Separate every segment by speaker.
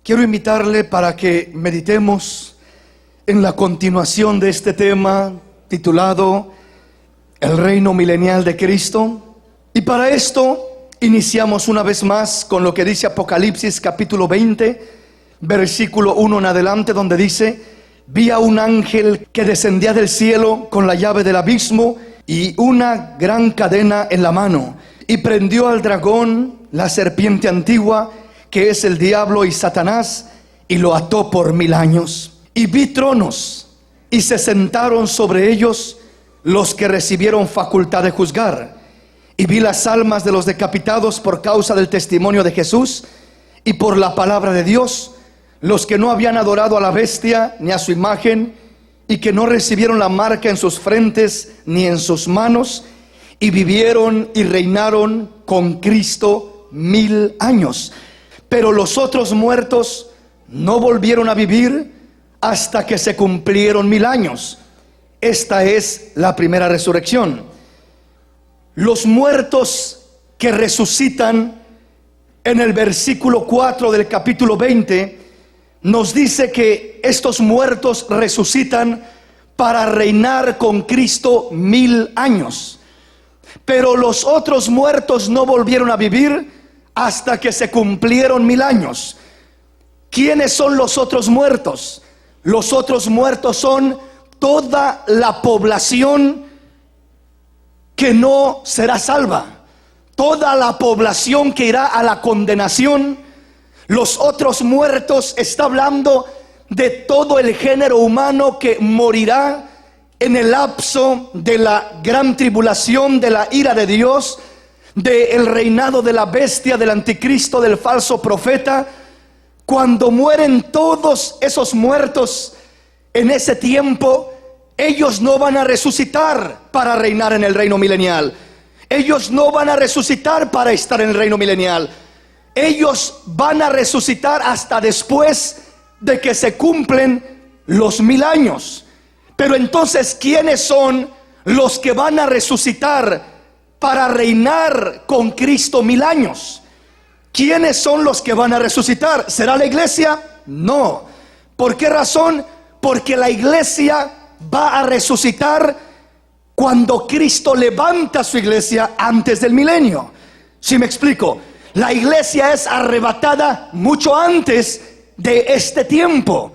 Speaker 1: Quiero invitarle para que meditemos en la continuación de este tema titulado El reino milenial de Cristo. Y para esto iniciamos una vez más con lo que dice Apocalipsis capítulo 20, versículo 1 en adelante, donde dice: vi a un ángel que descendía del cielo con la llave del abismo y una gran cadena en la mano, y prendió al dragón, la serpiente antigua, que es el diablo y Satanás, y lo ató por 1000 años. Y vi tronos, y se sentaron sobre ellos los que recibieron facultad de juzgar. Y vi las almas de los decapitados por causa del testimonio de Jesús y por la palabra de Dios, los que no habían adorado a la bestia ni a su imagen, y que no recibieron la marca en sus frentes ni en sus manos, y vivieron y reinaron con Cristo 1000 años. Pero los otros muertos no volvieron a vivir hasta que se cumplieron 1000 años. Esta es la primera resurrección. Los muertos que resucitan en el versículo 4 del capítulo 20 nos dice que estos muertos resucitan para reinar con Cristo 1000 años. Pero los otros muertos no volvieron a vivir hasta que se cumplieron 1000 años. ¿Quiénes son los otros muertos? Los otros muertos son toda la población que no será salva, toda la población que irá a la condenación. Los otros muertos está hablando de todo el género humano que morirá en el lapso de la gran tribulación, de la ira de Dios, del reinado de la bestia, del anticristo, del falso profeta. Cuando mueren todos esos muertos en ese tiempo, ellos no van a resucitar para reinar en el reino milenial. Ellos no van a resucitar para estar en el reino milenial. Ellos van a resucitar hasta después de que se cumplen los 1000 años. Pero entonces, ¿quiénes son los que van a resucitar para reinar con Cristo 1000 años? ¿Quiénes son los que van a resucitar? ¿Será la iglesia? No. ¿Por qué razón? Porque la iglesia va a resucitar cuando Cristo levanta su iglesia antes del milenio. ¿Sí me explico? La iglesia es arrebatada mucho antes de este tiempo.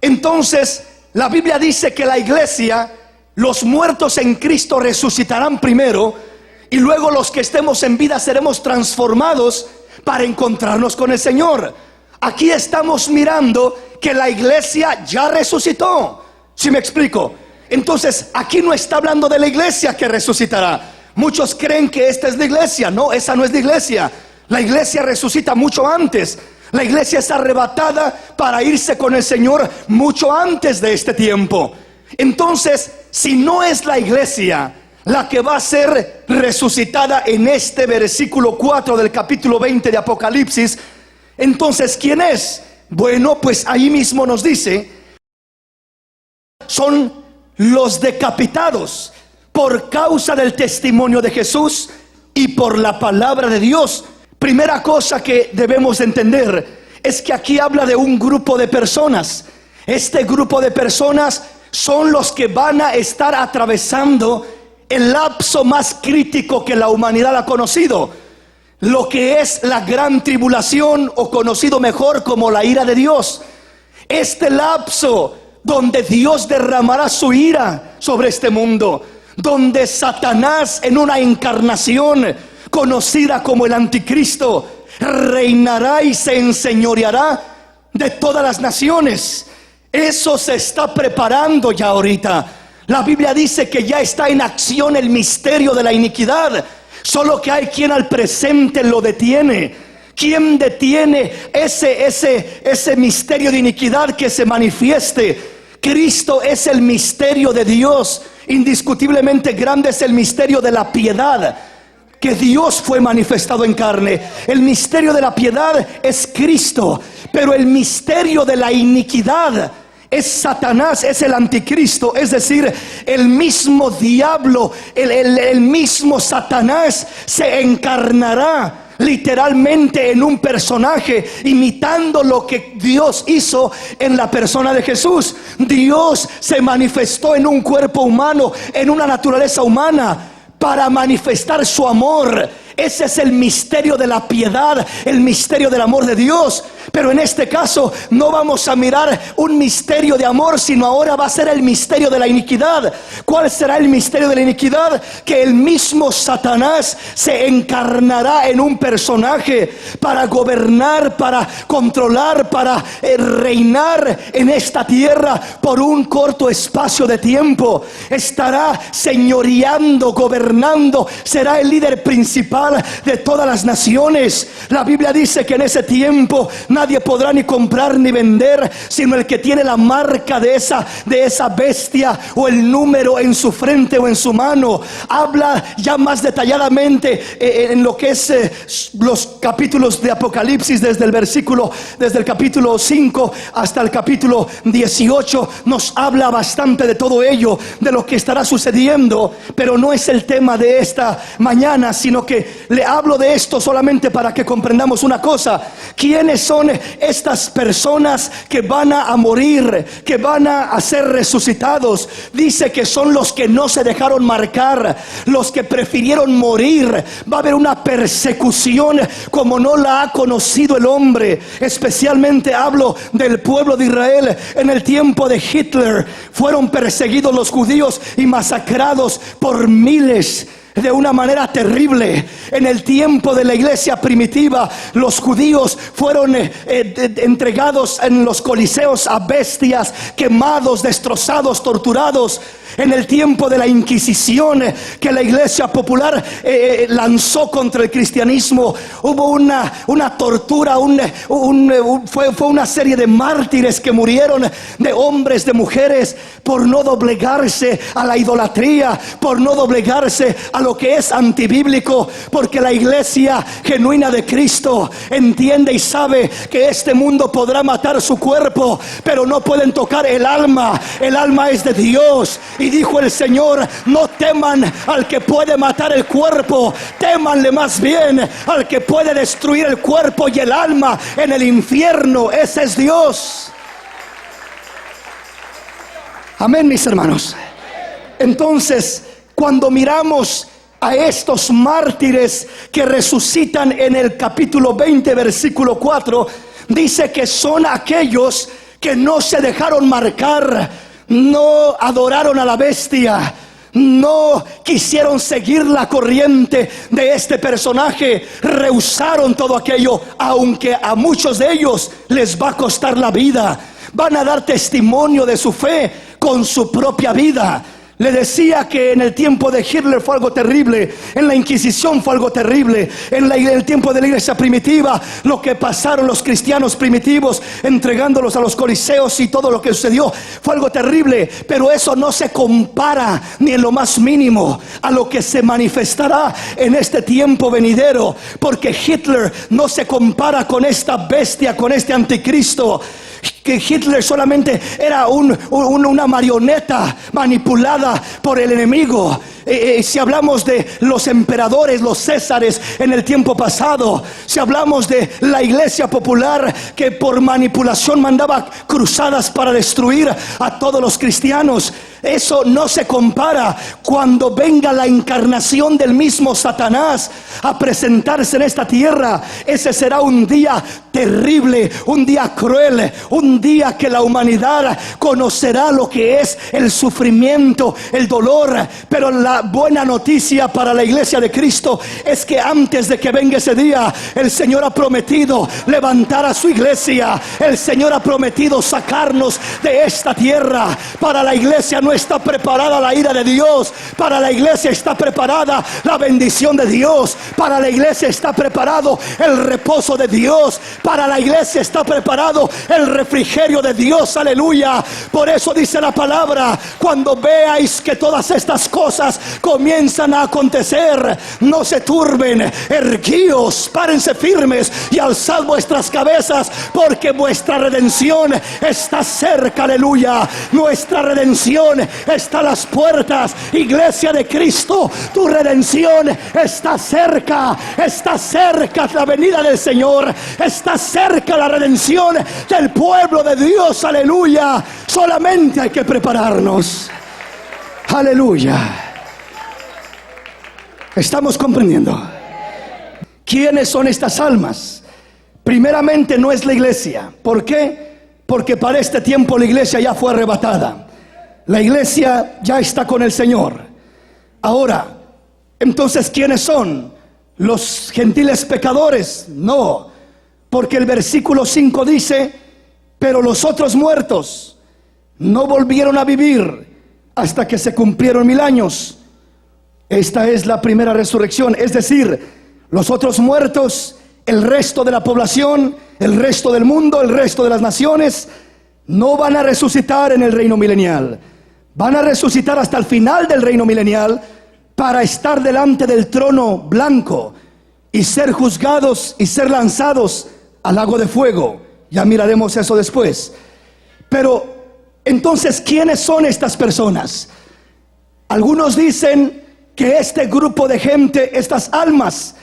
Speaker 1: Entonces, la Biblia dice que la iglesia, los muertos en Cristo resucitarán primero, y luego los que estemos en vida seremos transformados para encontrarnos con el Señor. Aquí estamos mirando que la iglesia ya resucitó. ¿Sí me explico? Entonces, aquí no está hablando de la iglesia que resucitará. Muchos creen que esta es la iglesia. No, esa no es la iglesia. La iglesia resucita mucho antes. La iglesia es arrebatada para irse con el Señor mucho antes de este tiempo. Entonces, si no es la iglesia la que va a ser resucitada en este versículo 4 del capítulo 20 de Apocalipsis, entonces, ¿quién es? Bueno, pues ahí mismo nos dice: son los decapitados por causa del testimonio de Jesús y por la palabra de Dios. Primera cosa que debemos entender es que aquí habla de un grupo de personas. Este grupo de personas son los que van a estar atravesando el lapso más crítico que la humanidad ha conocido, lo que es la gran tribulación, o conocido mejor como la ira de Dios. Este lapso donde Dios derramará su ira sobre este mundo, donde Satanás, en una encarnación conocida como el anticristo, reinará y se enseñoreará de todas las naciones. Eso se está preparando ya ahorita. La Biblia dice que ya está en acción el misterio de la iniquidad, solo que hay quien al presente lo detiene. ¿Quién detiene ese misterio de iniquidad que se manifieste? Cristo es el misterio de Dios. Indiscutiblemente grande es el misterio de la piedad, que Dios fue manifestado en carne. El misterio de la piedad es Cristo, pero el misterio de la iniquidad es Satanás, es el anticristo, es decir, el mismo diablo, el mismo Satanás se encarnará literalmente en un personaje, imitando lo que Dios hizo en la persona de Jesús. Dios se manifestó en un cuerpo humano, en una naturaleza humana, para manifestar su amor. Ese es el misterio de la piedad, el misterio del amor de Dios. Pero en este caso no vamos a mirar un misterio de amor, sino ahora va a ser el misterio de la iniquidad. ¿Cuál será el misterio de la iniquidad? Que el mismo Satanás se encarnará en un personaje para gobernar, para controlar, para reinar en esta tierra por un corto espacio de tiempo. Estará señoreando, gobernando, será el líder principal de todas las naciones. La Biblia dice que en ese tiempo nadie podrá ni comprar ni vender, sino el que tiene la marca de esa bestia o el número en su frente o en su mano. Habla ya más detalladamente en lo que es los capítulos de Apocalipsis, desde el capítulo 5 hasta el capítulo 18. Nos habla bastante de todo ello, de lo que estará sucediendo, pero no es el tema de esta mañana, sino que le hablo de esto solamente para que comprendamos una cosa. ¿Quiénes son estas personas que van a morir, que van a ser resucitados? Dice que son los que no se dejaron marcar, los que prefirieron morir. Va a haber una persecución como no la ha conocido el hombre. Especialmente hablo del pueblo de Israel. En el tiempo de Hitler fueron perseguidos los judíos y masacrados por miles, de una manera terrible. En el tiempo de la iglesia primitiva, los judíos fueron entregados en los coliseos a bestias, quemados, destrozados, torturados. En el tiempo de la Inquisición que la iglesia popular lanzó contra el cristianismo, hubo una tortura, fue una serie de mártires que murieron, de hombres, de mujeres, por no doblegarse a la idolatría, por no doblegarse a lo que es antibíblico. Porque la iglesia genuina de Cristo entiende y sabe que este mundo podrá matar su cuerpo, pero no pueden tocar el alma. El alma es de Dios. Y dijo el Señor: no teman al que puede matar el cuerpo, témanle más bien al que puede destruir el cuerpo y el alma en el infierno. Ese es Dios. Amén, mis hermanos. Entonces, cuando miramos a estos mártires que resucitan en el capítulo 20, versículo 4, dice que son aquellos que no se dejaron marcar, no adoraron a la bestia, no quisieron seguir la corriente de este personaje, rehusaron todo aquello, aunque a muchos de ellos les va a costar la vida. Van a dar testimonio de su fe con su propia vida. Le decía que en el tiempo de Hitler fue algo terrible, en la Inquisición fue algo terrible, en el tiempo de la iglesia primitiva, lo que pasaron los cristianos primitivos entregándolos a los coliseos y todo lo que sucedió fue algo terrible. Pero eso no se compara ni en lo más mínimo a lo que se manifestará en este tiempo venidero, porque Hitler no se compara con esta bestia, con este anticristo. Que Hitler solamente era una marioneta manipulada por el enemigo. Si hablamos de los emperadores, los césares en el tiempo pasado, si hablamos de la iglesia popular que por manipulación mandaba cruzadas para destruir a todos los cristianos, eso no se compara cuando venga la encarnación del mismo Satanás a presentarse en esta tierra. Ese será un día terrible, un día cruel, un día que la humanidad conocerá lo que es el sufrimiento, el dolor. Pero la buena noticia para la iglesia de Cristo es que antes de que venga ese día, el Señor ha prometido levantar a su iglesia. El Señor ha prometido sacarnos de esta tierra. Para la iglesia no está preparada la ira de Dios, para la iglesia está preparada la bendición de Dios, para la iglesia está preparado el reposo de Dios, para la iglesia está preparado el refrigerio de Dios. Aleluya. Por eso dice la palabra: cuando veáis que todas estas cosas comienzan a acontecer. No se turben, erguíos, párense firmes y alzad vuestras cabezas, porque vuestra redención está cerca. Aleluya. Nuestra redención está a las puertas. Iglesia de Cristo, tu redención está cerca. Está cerca la venida del Señor. Está cerca la redención del pueblo de Dios. Aleluya. Solamente hay que prepararnos. Aleluya. ¿Estamos comprendiendo? ¿Quiénes son estas almas? Primeramente no es la iglesia. ¿Por qué? Porque para este tiempo la iglesia ya fue arrebatada. La iglesia ya está con el Señor. Ahora, entonces, ¿quiénes son? ¿Los gentiles pecadores? No, porque el versículo 5 dice: pero los otros muertos no volvieron a vivir hasta que se cumplieron 1000 años. Esta es la primera resurrección. Es decir, los otros muertos, el resto de la población, el resto del mundo, el resto de las naciones, no van a resucitar en el reino milenial. Van a resucitar hasta el final del reino milenial, para estar delante del trono blanco y ser juzgados y ser lanzados al lago de fuego. Ya miraremos eso después. Pero entonces, ¿quiénes son estas personas? Algunos dicen que este grupo de gente, estas almas,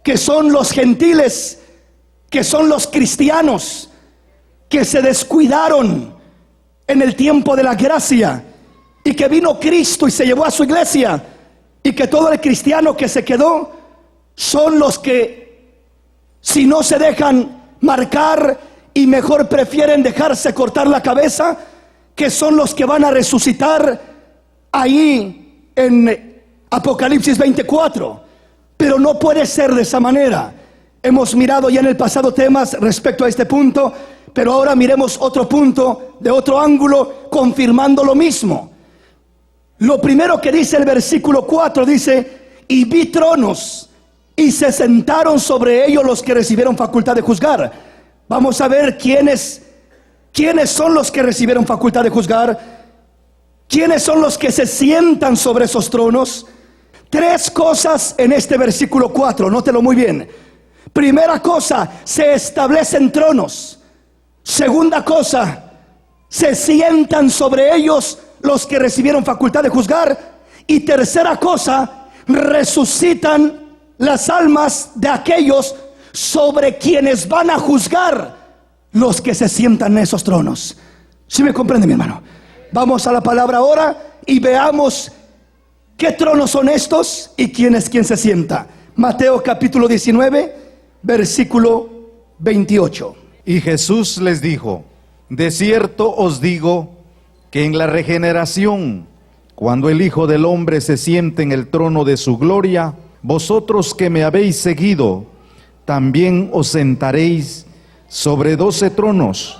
Speaker 1: que son los gentiles, que son los cristianos, que se descuidaron en el tiempo de la gracia, y que vino Cristo y se llevó a su iglesia, y que todo el cristiano que se quedó son los que, si no se dejan marcar y mejor prefieren dejarse cortar la cabeza, que son los que van a resucitar ahí en Apocalipsis 24. Pero no puede ser de esa manera. Hemos mirado ya en el pasado temas respecto a este punto, pero ahora miremos otro punto de otro ángulo, confirmando lo mismo. Lo primero que dice el versículo 4 dice: y vi tronos, y se sentaron sobre ellos los que recibieron facultad de juzgar. Vamos a ver quiénes son los que recibieron facultad de juzgar. ¿Quiénes son los que se sientan sobre esos tronos? 3 cosas en este versículo 4, nótelo muy bien. Primera cosa, se establecen tronos. Segunda cosa, se sientan sobre ellos los que recibieron facultad de juzgar. Y tercera cosa, resucitan las almas de aquellos sobre quienes van a juzgar, los que se sientan en esos tronos. ¿Sí me comprende, mi hermano? Vamos a la palabra ahora y veamos qué tronos son estos y quién es quien se sienta. Mateo capítulo 19, versículo 28.
Speaker 2: Y Jesús les dijo: de cierto os digo que en la regeneración, cuando el Hijo del Hombre se siente en el trono de su gloria, vosotros que me habéis seguido, también os sentaréis sobre 12 tronos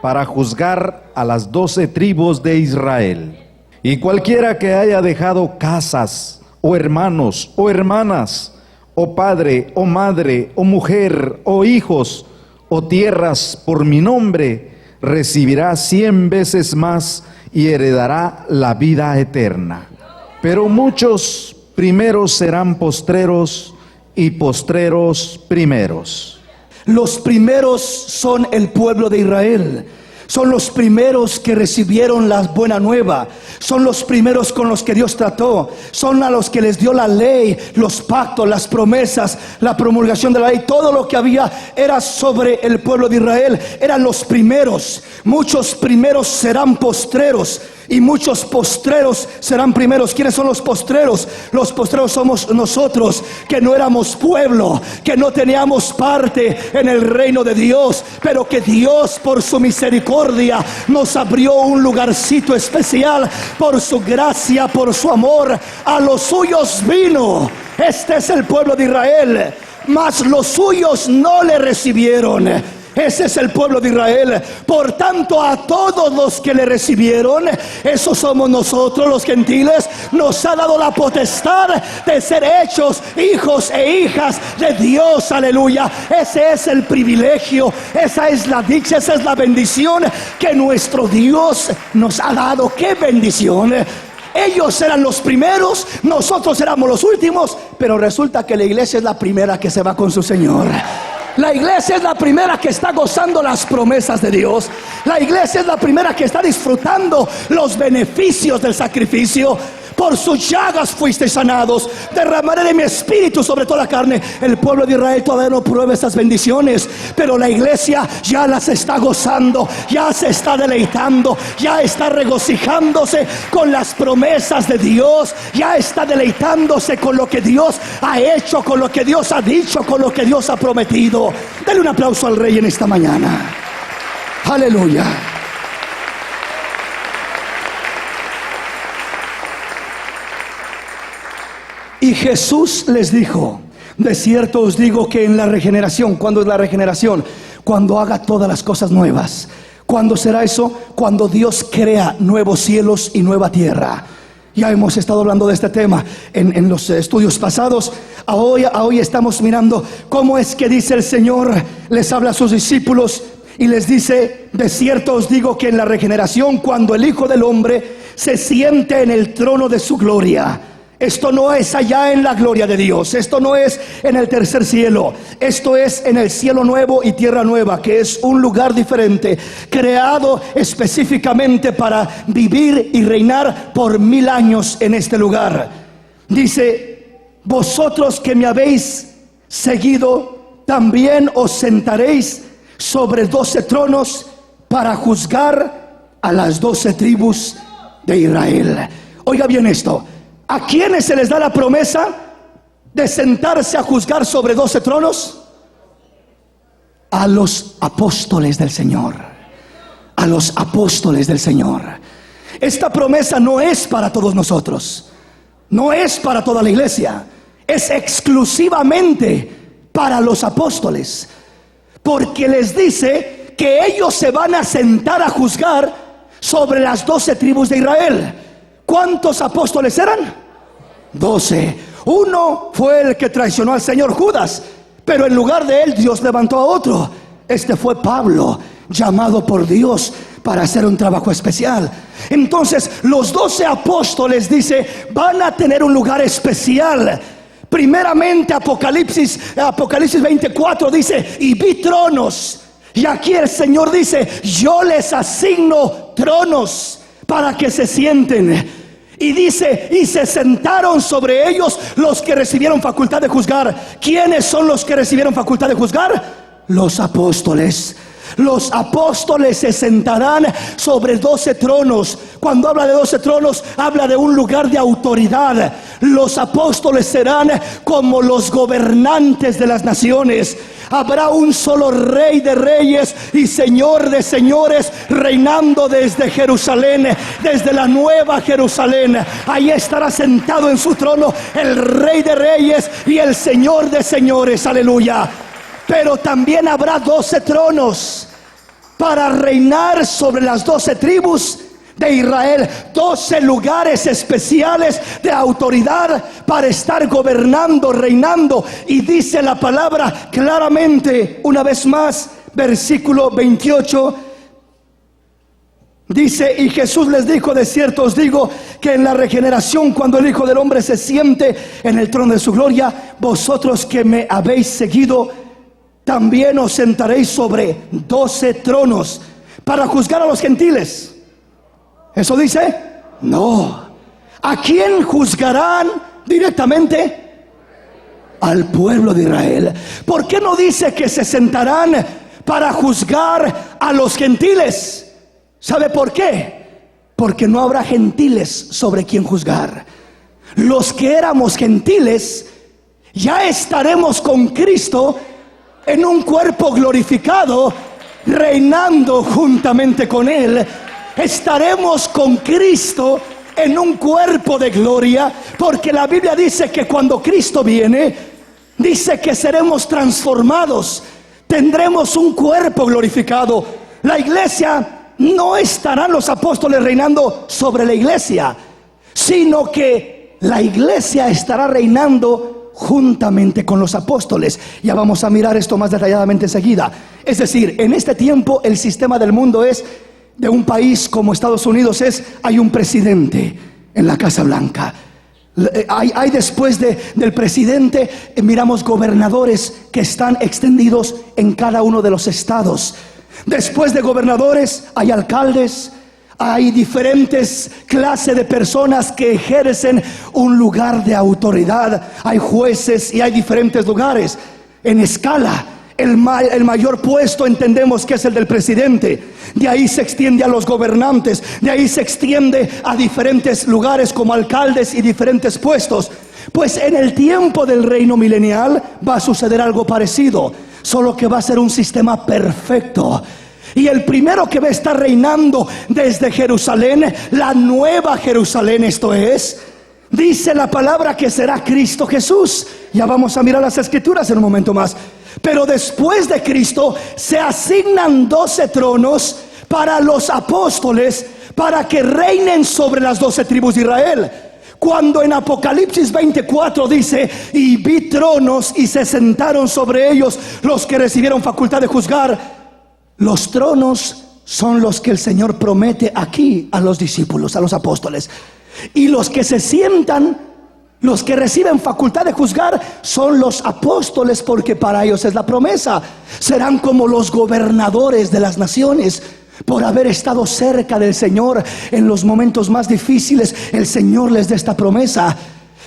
Speaker 2: para juzgar a las 12 tribus de Israel. Y cualquiera que haya dejado casas, o hermanos, o hermanas, o padre, o madre, o mujer, o hijos, o tierras por mi nombre, recibirá 100 veces más y heredará la vida eterna. Pero muchos primeros serán postreros y postreros primeros.
Speaker 1: Los primeros son el pueblo de Israel. Son los primeros que recibieron la buena nueva. Son los primeros con los que Dios trató. Son a los que les dio la ley, los pactos, las promesas, la promulgación de la ley. Todo lo que había era sobre el pueblo de Israel. Eran los primeros. Muchos primeros serán postreros y muchos postreros serán primeros. ¿Quiénes son los postreros? Los postreros somos nosotros, que no éramos pueblo, que no teníamos parte en el reino de Dios, pero que Dios por su misericordia nos abrió un lugarcito especial, por su gracia, por su amor. A los suyos vino. Este es el pueblo de Israel, mas los suyos no le recibieron. Ese es el pueblo de Israel. Por tanto, a todos los que le recibieron, esos somos nosotros los gentiles, nos ha dado la potestad de ser hechos hijos e hijas de Dios. Aleluya. Ese es el privilegio, esa es la dicha, esa es la bendición que nuestro Dios nos ha dado. ¡Qué bendición! Ellos eran los primeros, nosotros éramos los últimos, pero resulta que la iglesia es la primera que se va con su Señor. La iglesia es la primera que está gozando las promesas de Dios. La iglesia es la primera que está disfrutando los beneficios del sacrificio. Por sus llagas fuisteis sanados. Derramaré de mi espíritu sobre toda la carne. El pueblo de Israel todavía no prueba estas bendiciones, pero la iglesia ya las está gozando, ya se está deleitando, ya está regocijándose con las promesas de Dios, ya está deleitándose con lo que Dios ha hecho, con lo que Dios ha dicho, con lo que Dios ha prometido. Dale un aplauso al Rey en esta mañana. Aleluya. Y Jesús les dijo: de cierto os digo que en la regeneración. ¿Cuándo es la regeneración? Cuando haga todas las cosas nuevas. ¿Cuándo será eso? Cuando Dios crea nuevos cielos y nueva tierra. Ya hemos estado hablando de este tema en los estudios pasados. Hoy estamos mirando cómo es que dice el Señor, les habla a sus discípulos y les dice: de cierto os digo que en la regeneración, cuando el Hijo del Hombre se siente en el trono de su gloria. Esto no es allá en la gloria de Dios, esto no es en el tercer cielo, esto es en el cielo nuevo y tierra nueva, que es un lugar diferente, creado específicamente para vivir y reinar por 1000 años en este lugar. Dice: vosotros que me habéis seguido, también os sentaréis sobre 12 tronos para juzgar a las 12 tribus de Israel. Oiga bien esto. ¿A quiénes se les da la promesa de sentarse a juzgar sobre 12 tronos? A los apóstoles del Señor. A los apóstoles del Señor. Esta promesa no es para todos nosotros, no es para toda la iglesia, es exclusivamente para los apóstoles, porque les dice que ellos se van a sentar a juzgar sobre las 12 tribus de Israel. ¿Cuántos apóstoles eran? 12. Uno fue el que traicionó al Señor, Judas, pero en lugar de él Dios levantó a otro. Este fue Pablo, llamado por Dios para hacer un trabajo especial. Entonces los 12 apóstoles, dice, van a tener un lugar especial. Primeramente Apocalipsis 24 dice: y vi tronos. Y aquí el Señor dice: yo les asigno tronos para que se sienten. Y dice: y se sentaron sobre ellos los que recibieron facultad de juzgar. ¿Quiénes son los que recibieron facultad de juzgar? Los apóstoles. Los apóstoles se sentarán sobre 12 tronos. Cuando habla de 12 tronos, habla de un lugar de autoridad. Los apóstoles serán como los gobernantes de las naciones. Habrá un solo Rey de reyes y Señor de señores, reinando desde Jerusalén, desde la nueva Jerusalén. Ahí estará sentado en su trono el Rey de reyes y el Señor de señores. Aleluya. Pero también habrá 12 tronos para reinar sobre las 12 tribus de Israel. 12 lugares especiales de autoridad para estar gobernando, reinando. Y dice la palabra claramente, una vez más, versículo 28, dice: y Jesús les dijo: de cierto os digo que en la regeneración, cuando el Hijo del Hombre se siente en el trono de su gloria, vosotros que me habéis seguido, también os sentaréis sobre 12 tronos para juzgar a los gentiles. ¿Eso dice? No. ¿A quién juzgarán directamente? Al pueblo de Israel. ¿Por qué no dice que se sentarán para juzgar a los gentiles? ¿Sabe por qué? Porque no habrá gentiles sobre quien juzgar. Los que éramos gentiles ya estaremos con Cristo en un cuerpo glorificado, reinando juntamente con Él. Estaremos con Cristo en un cuerpo de gloria, porque la Biblia dice que cuando Cristo viene, dice que seremos transformados, tendremos un cuerpo glorificado. La iglesia, no estarán los apóstoles reinando sobre la iglesia, sino que la iglesia estará reinando juntamente con los apóstoles. Ya vamos a mirar esto más detalladamente enseguida. Es decir, en este tiempo el sistema del mundo es, de un país como Estados Unidos, hay un presidente. en la Casa Blanca. Hay después del presidente, miramos gobernadores que están extendidos en cada uno de los estados. Después de gobernadores hay alcaldes, hay diferentes clases de personas que ejercen un lugar de autoridad. Hay jueces y hay diferentes lugares en escala. El mayor puesto entendemos que es el del presidente. De ahí se extiende a los gobernantes. De ahí se extiende a diferentes lugares como alcaldes y diferentes puestos. Pues en el tiempo del reino milenial va a suceder algo parecido, solo que va a ser un sistema perfecto. Y el primero que va a estar reinando desde Jerusalén, la nueva Jerusalén, esto es, dice la palabra que será Cristo Jesús. Ya vamos a mirar las escrituras en un momento más. Pero después de Cristo se asignan 12 tronos para los apóstoles, para que reinen sobre las 12 tribus de Israel. Cuando en Apocalipsis 24 dice: y vi tronos y se sentaron sobre ellos los que recibieron facultad de juzgar. Los tronos son los que el Señor promete aquí a los discípulos, a los apóstoles. Y los que se sientan, los que reciben facultad de juzgar, son los apóstoles, porque para ellos es la promesa. Serán como los gobernadores de las naciones, por haber estado cerca del Señor en los momentos más difíciles. El Señor les da esta promesa.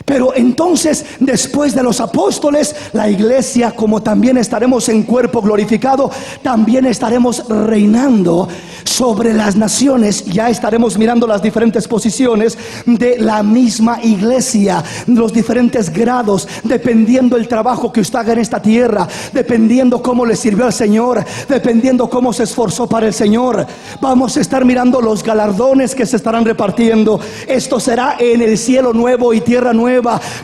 Speaker 1: Pero entonces, después de los apóstoles, la iglesia, como también estaremos en cuerpo glorificado, también estaremos reinando sobre las naciones. Ya estaremos mirando las diferentes posiciones de la misma iglesia, los diferentes grados, dependiendo el trabajo que usted haga en esta tierra, dependiendo cómo le sirvió al Señor, dependiendo cómo se esforzó para el Señor. Vamos a estar mirando los galardones que se estarán repartiendo. Esto será en el cielo nuevo y tierra nueva,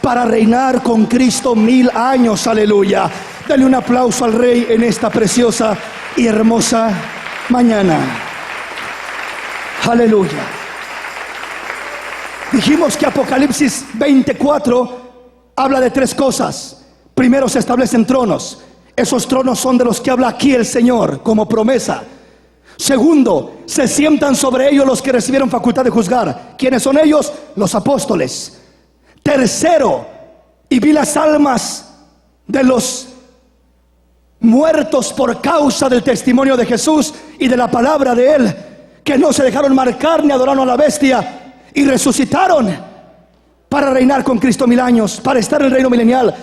Speaker 1: para reinar con Cristo 1000 años. Aleluya. Dale un aplauso al Rey en esta preciosa y hermosa mañana. Aleluya. Dijimos que Apocalipsis 24 habla de 3 cosas. Primero, se establecen tronos. Esos tronos son de los que habla aquí el Señor como promesa. Segundo, se sientan sobre ellos los que recibieron facultad de juzgar. ¿Quiénes son ellos? Los apóstoles. Tercero, y vi las almas de los muertos por causa del testimonio de Jesús y de la palabra de Él, que no se dejaron marcar ni adoraron a la bestia, y resucitaron para reinar con Cristo 1000 años, para estar en el reino milenial.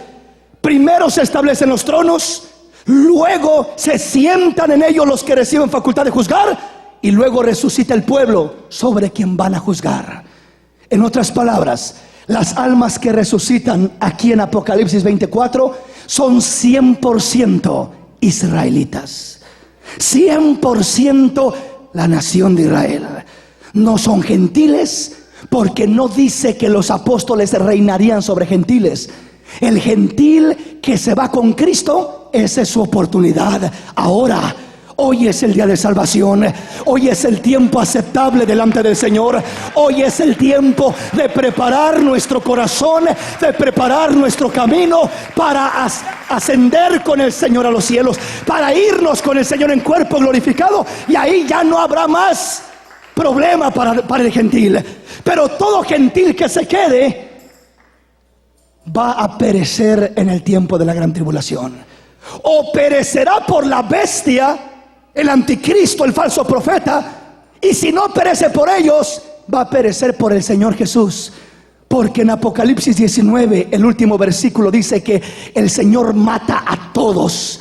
Speaker 1: Primero se establecen los tronos, luego se sientan en ellos los que reciben facultad de juzgar, y luego resucita el pueblo sobre quien van a juzgar. En otras palabras, las almas que resucitan aquí en Apocalipsis 24 son 100% israelitas, 100% la nación de Israel. No son gentiles, porque no dice que los apóstoles reinarían sobre gentiles. El gentil que se va con Cristo, esa es su oportunidad. Ahora, hoy es el día de salvación. Hoy es el tiempo aceptable delante del Señor. Hoy es el tiempo de preparar nuestro corazón, de preparar nuestro camino para ascender con el Señor a los cielos, para irnos con el Señor en cuerpo glorificado. Y ahí ya no habrá más problema para el gentil. Pero todo gentil que se quede va a perecer en el tiempo de la gran tribulación. O perecerá por la bestia, el anticristo, el falso profeta, y si no perece por ellos, va a perecer por el Señor Jesús. Porque en Apocalipsis 19, el último versículo, dice que el Señor mata a todos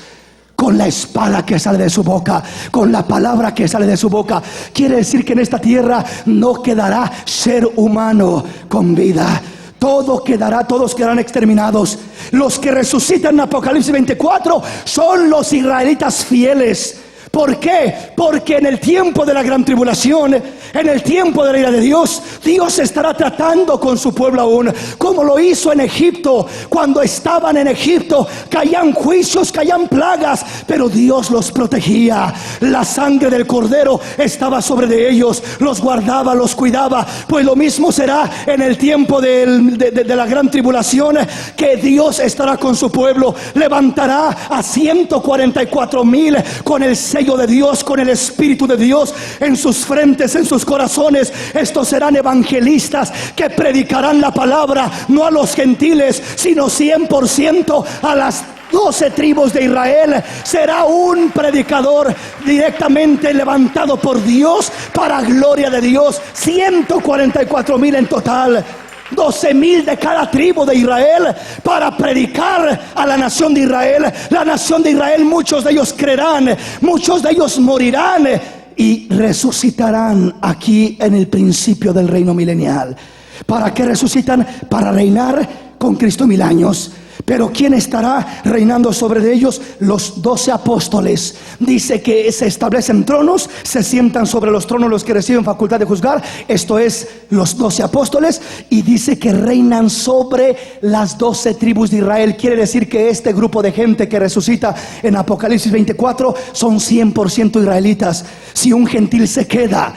Speaker 1: con la espada que sale de su boca, con la palabra que sale de su boca. Quiere decir que en esta tierra no quedará ser humano con vida. Todo quedará, todos quedarán exterminados. Los que resucitan en Apocalipsis 24 son los israelitas fieles. ¿Por qué? Porque en el tiempo de la gran tribulación, en el tiempo de la ira de Dios, Dios estará tratando con su pueblo aún, como lo hizo en Egipto. Cuando estaban en Egipto, caían juicios, caían plagas, pero Dios los protegía. La sangre del cordero estaba sobre de ellos, los guardaba, los cuidaba. Pues lo mismo será en el tiempo de la gran tribulación, que Dios estará con su pueblo. Levantará a 144,000 con el sello sello de Dios, con el Espíritu de Dios en sus frentes, en sus corazones. Estos serán evangelistas que predicarán la palabra, no a los gentiles, sino 100% a las 12 tribus de Israel. Será un predicador directamente levantado por Dios para gloria de Dios. 144,000 en total. 12,000 de cada tribu de Israel para predicar a la nación de Israel. La nación de Israel, muchos de ellos creerán, muchos de ellos morirán y resucitarán aquí en el principio del reino milenial. ¿Para qué resucitan? Para reinar con Cristo 1000 años. Pero ¿quién estará reinando sobre ellos? Los 12 apóstoles. Dice que se establecen tronos, se sientan sobre los tronos los que reciben facultad de juzgar. Esto es, los 12 apóstoles. Y dice que reinan sobre las 12 tribus de Israel. Quiere decir que este grupo de gente que resucita en Apocalipsis 24 son 100% israelitas. Si un gentil se queda,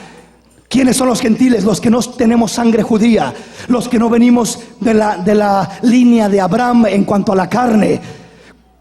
Speaker 1: ¿quiénes son los gentiles? Los que no tenemos sangre judía, los que no venimos de la línea de Abraham en cuanto a la carne.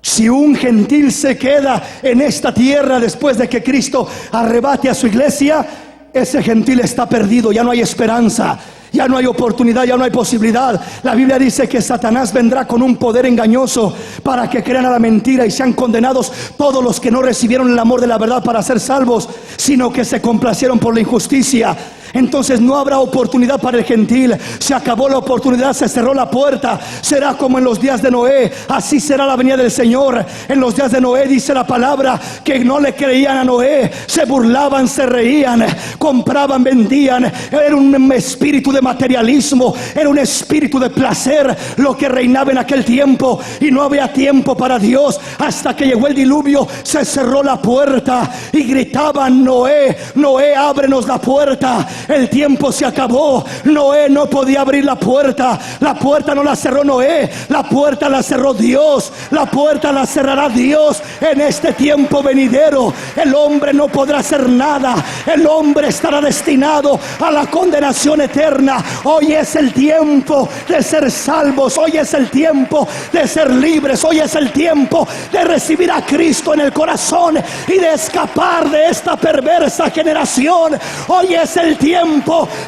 Speaker 1: Si un gentil se queda en esta tierra después de que Cristo arrebate a su iglesia, ese gentil está perdido, ya no hay esperanza, ya no hay oportunidad, ya no hay posibilidad. La Biblia dice que Satanás vendrá con un poder engañoso para que crean a la mentira y sean condenados todos los que no recibieron el amor de la verdad para ser salvos, sino que se complacieron por la injusticia. Entonces no habrá oportunidad para el gentil. Se acabó la oportunidad, se cerró la puerta. Será como en los días de Noé. Así será la venida del Señor. En los días de Noé dice la palabra que no le creían a Noé, se burlaban, se reían, compraban, vendían. Era un espíritu de materialismo, era un espíritu de placer lo que reinaba en aquel tiempo, y no había tiempo para Dios. Hasta que llegó el diluvio, se cerró la puerta y gritaban: Noé, Noé, ábrenos la puerta. El tiempo se acabó. Noé no podía abrir la puerta. La puerta no la cerró Noé, la puerta la cerró Dios. La puerta la cerrará Dios en este tiempo venidero. El hombre no podrá hacer nada. El hombre estará destinado a la condenación eterna. Hoy es el tiempo de ser salvos. Hoy es el tiempo de ser libres. Hoy es el tiempo de recibir a Cristo en el corazón y de escapar de esta perversa generación. Hoy es el tiempo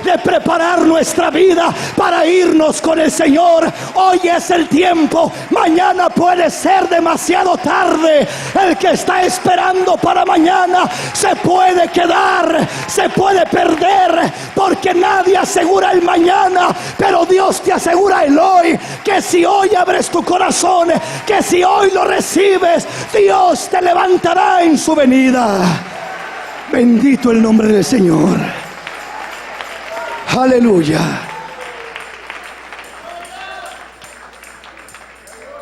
Speaker 1: de preparar nuestra vida para irnos con el Señor. Hoy es el tiempo. Mañana puede ser demasiado tarde. El que está esperando para mañana se puede quedar, se puede perder, porque nadie asegura el mañana, pero Dios te asegura el hoy. Que si hoy abres tu corazón, que si hoy lo recibes, Dios te levantará en su venida. Bendito el nombre del Señor. Aleluya.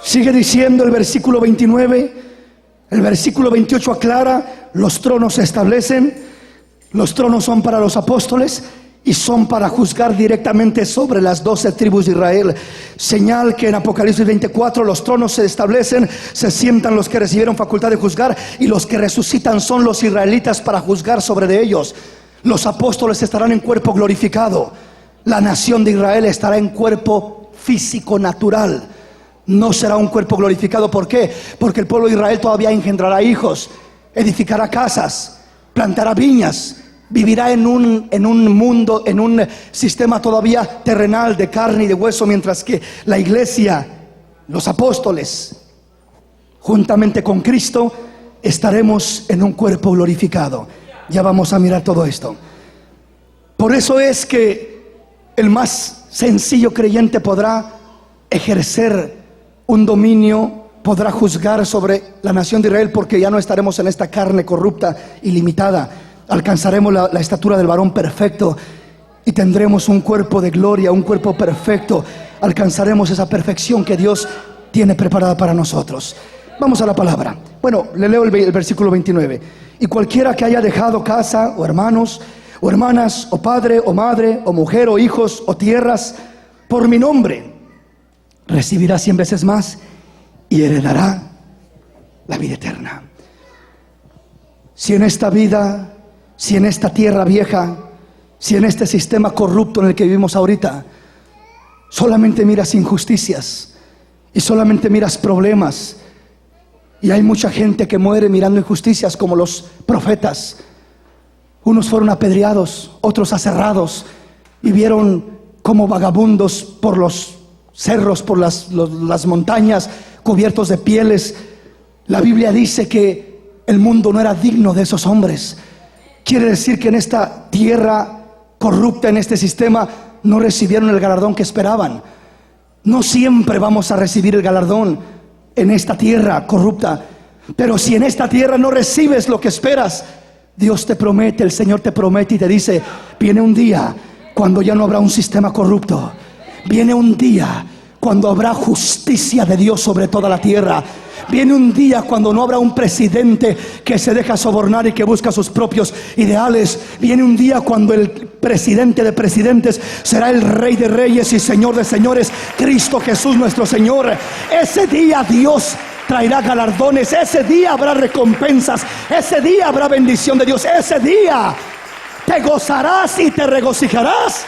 Speaker 1: Sigue diciendo el versículo 29. El versículo 28 aclara: los tronos se establecen. Los tronos son para los apóstoles y son para juzgar directamente sobre las 12 tribus de Israel. Señal que en Apocalipsis 24 los tronos se establecen, se sientan los que recibieron facultad de juzgar, y los que resucitan son los israelitas para juzgar sobre de ellos. Los apóstoles estarán en cuerpo glorificado. La nación de Israel estará en cuerpo físico natural. No será un cuerpo glorificado. ¿Por qué? Porque el pueblo de Israel todavía engendrará hijos, edificará casas, plantará viñas, vivirá en un mundo, en un sistema todavía terrenal de carne y de hueso, mientras que la iglesia, los apóstoles, juntamente con Cristo, estaremos en un cuerpo glorificado. Ya vamos a mirar todo esto. Por eso es que el más sencillo creyente podrá ejercer un dominio, podrá juzgar sobre la nación de Israel, porque ya no estaremos en esta carne corrupta y limitada. Alcanzaremos la estatura del varón perfecto y tendremos un cuerpo de gloria, un cuerpo perfecto. Alcanzaremos esa perfección que Dios tiene preparada para nosotros. Vamos a la palabra. Bueno, le leo el versículo 29. Y cualquiera que haya dejado casa, o hermanos, o hermanas, o padre, o madre, o mujer, o hijos, o tierras, por mi nombre, recibirá 100 veces más y heredará la vida eterna. Si en esta vida, si en esta tierra vieja, si en este sistema corrupto en el que vivimos ahorita, solamente miras injusticias y solamente miras problemas, Y hay mucha gente que muere mirando injusticias, como los profetas. Unos fueron apedreados, otros aserrados, y vieron como vagabundos por los cerros, por las montañas, cubiertos de pieles. La Biblia dice que el mundo no era digno de esos hombres. Quiere decir que en esta tierra corrupta, en este sistema, no recibieron el galardón que esperaban. No siempre vamos a recibir el galardón en esta tierra corrupta, pero si en esta tierra no recibes lo que esperas, Dios te promete, el Señor te promete y te dice: viene un día cuando ya no habrá un sistema corrupto. Viene un día cuando habrá justicia de Dios sobre toda la tierra. Viene un día cuando no habrá un presidente que se deja sobornar y que busca sus propios ideales. Viene un día cuando el presidente de presidentes será el Rey de reyes y Señor de señores, Cristo Jesús nuestro Señor. Ese día Dios traerá galardones, ese día habrá recompensas, ese día habrá bendición de Dios, ese día te gozarás y te regocijarás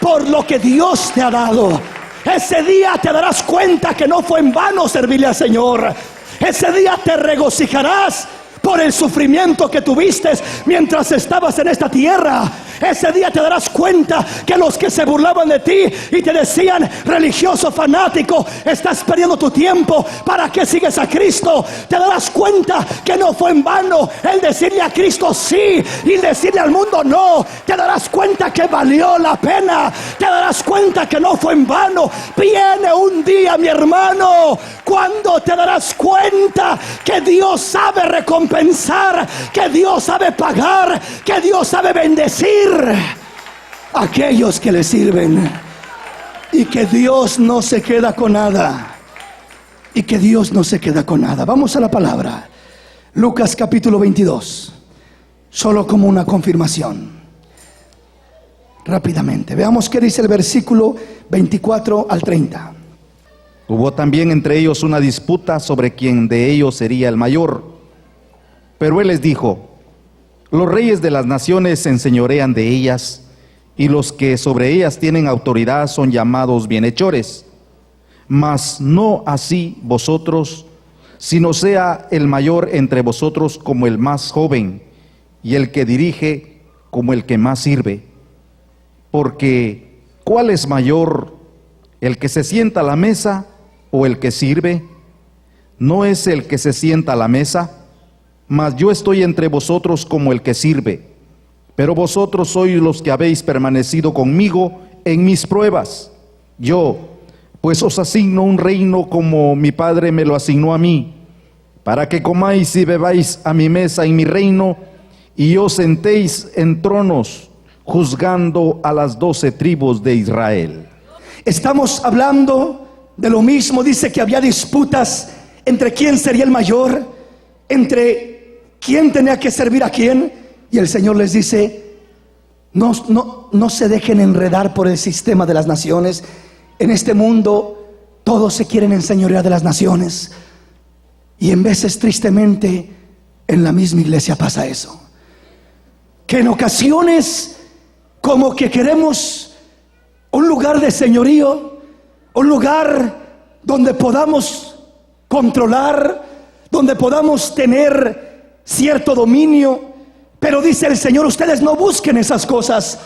Speaker 1: por lo que Dios te ha dado. Ese día te darás cuenta que no fue en vano servirle al Señor. Ese día te regocijarás por el sufrimiento que tuviste mientras estabas en esta tierra. Ese día te darás cuenta que los que se burlaban de ti y te decían: religioso fanático, estás perdiendo tu tiempo, ¿para qué sigues a Cristo? Te darás cuenta que no fue en vano el decirle a Cristo sí y decirle al mundo no. Te darás cuenta que valió la pena. Te darás cuenta que no fue en vano. Viene un día, mi hermano, cuando te darás cuenta que Dios sabe recompensar, que Dios sabe pagar, que Dios sabe bendecir a aquellos que le sirven, y que Dios no se queda con nada, y que Dios no se queda con nada. Vamos a la palabra. Lucas capítulo 22, solo como una confirmación. Rápidamente, veamos qué dice el versículo 24 al 30.
Speaker 2: Hubo también entre ellos una disputa sobre quién de ellos sería el mayor. Pero él les dijo: los reyes de las naciones se enseñorean de ellas, y los que sobre ellas tienen autoridad son llamados bienhechores. Mas no así vosotros, sino sea el mayor entre vosotros como el más joven, y el que dirige como el que más sirve. Porque ¿cuál es mayor, el que se sienta a la mesa o el que sirve? ¿No es el que se sienta a la mesa? Mas yo estoy entre vosotros como el que sirve. Pero vosotros sois los que habéis permanecido conmigo en mis pruebas. Yo, pues os asigno un reino como mi Padre me lo asignó a mí, para que comáis y bebáis a mi mesa en mi reino, y os sentéis en tronos, juzgando a las 12 tribus de Israel.
Speaker 1: Estamos hablando de lo mismo. Dice que había disputas entre quién sería el mayor, entre quién tenía que servir a quién. Y el Señor les dice: no se dejen enredar por el sistema de las naciones. En este mundo todos se quieren enseñorear de las naciones, y en veces, tristemente, en la misma iglesia pasa eso, que en ocasiones como que queremos un lugar de señorío, un lugar donde podamos controlar, donde podamos tener cierto dominio. Pero dice el Señor: ustedes no busquen esas cosas.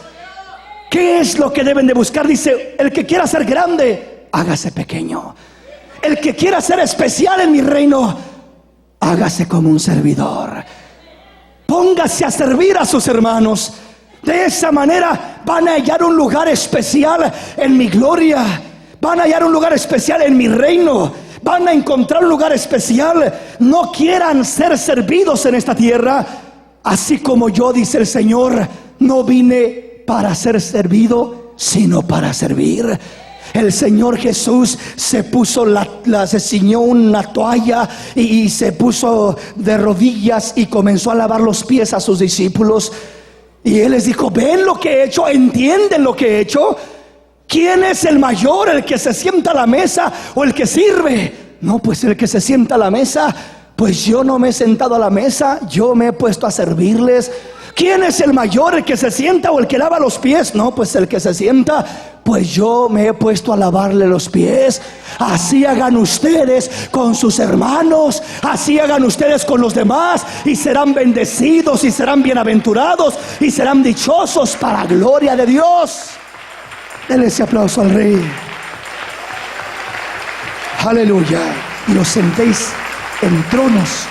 Speaker 1: ¿Qué es lo que deben de buscar? Dice: el que quiera ser grande, hágase pequeño. El que quiera ser especial en mi reino, hágase como un servidor. Póngase a servir a sus hermanos. De esa manera van a hallar un lugar especial en mi gloria. Van a hallar un lugar especial en mi reino. Van a encontrar un lugar especial. No quieran ser servidos en esta tierra. Así como yo, dice el Señor, no vine para ser servido, sino para servir. El Señor Jesús se puso se ciñó una toalla y se puso de rodillas y comenzó a lavar los pies a sus discípulos. Y Él les dijo: ven lo que he hecho, entienden lo que he hecho. ¿Quién es el mayor, el que se sienta a la mesa o el que sirve? No, pues el que se sienta a la mesa. Pues yo no me he sentado a la mesa, yo me he puesto a servirles. ¿Quién es el mayor, el que se sienta o el que lava los pies? No, pues el que se sienta. Pues yo me he puesto a lavarle los pies. Así hagan ustedes con sus hermanos, así hagan ustedes con los demás, y serán bendecidos y serán bienaventurados y serán dichosos para gloria de Dios. Denle ese aplauso al Rey. Aleluya. Y os sentéis en tronos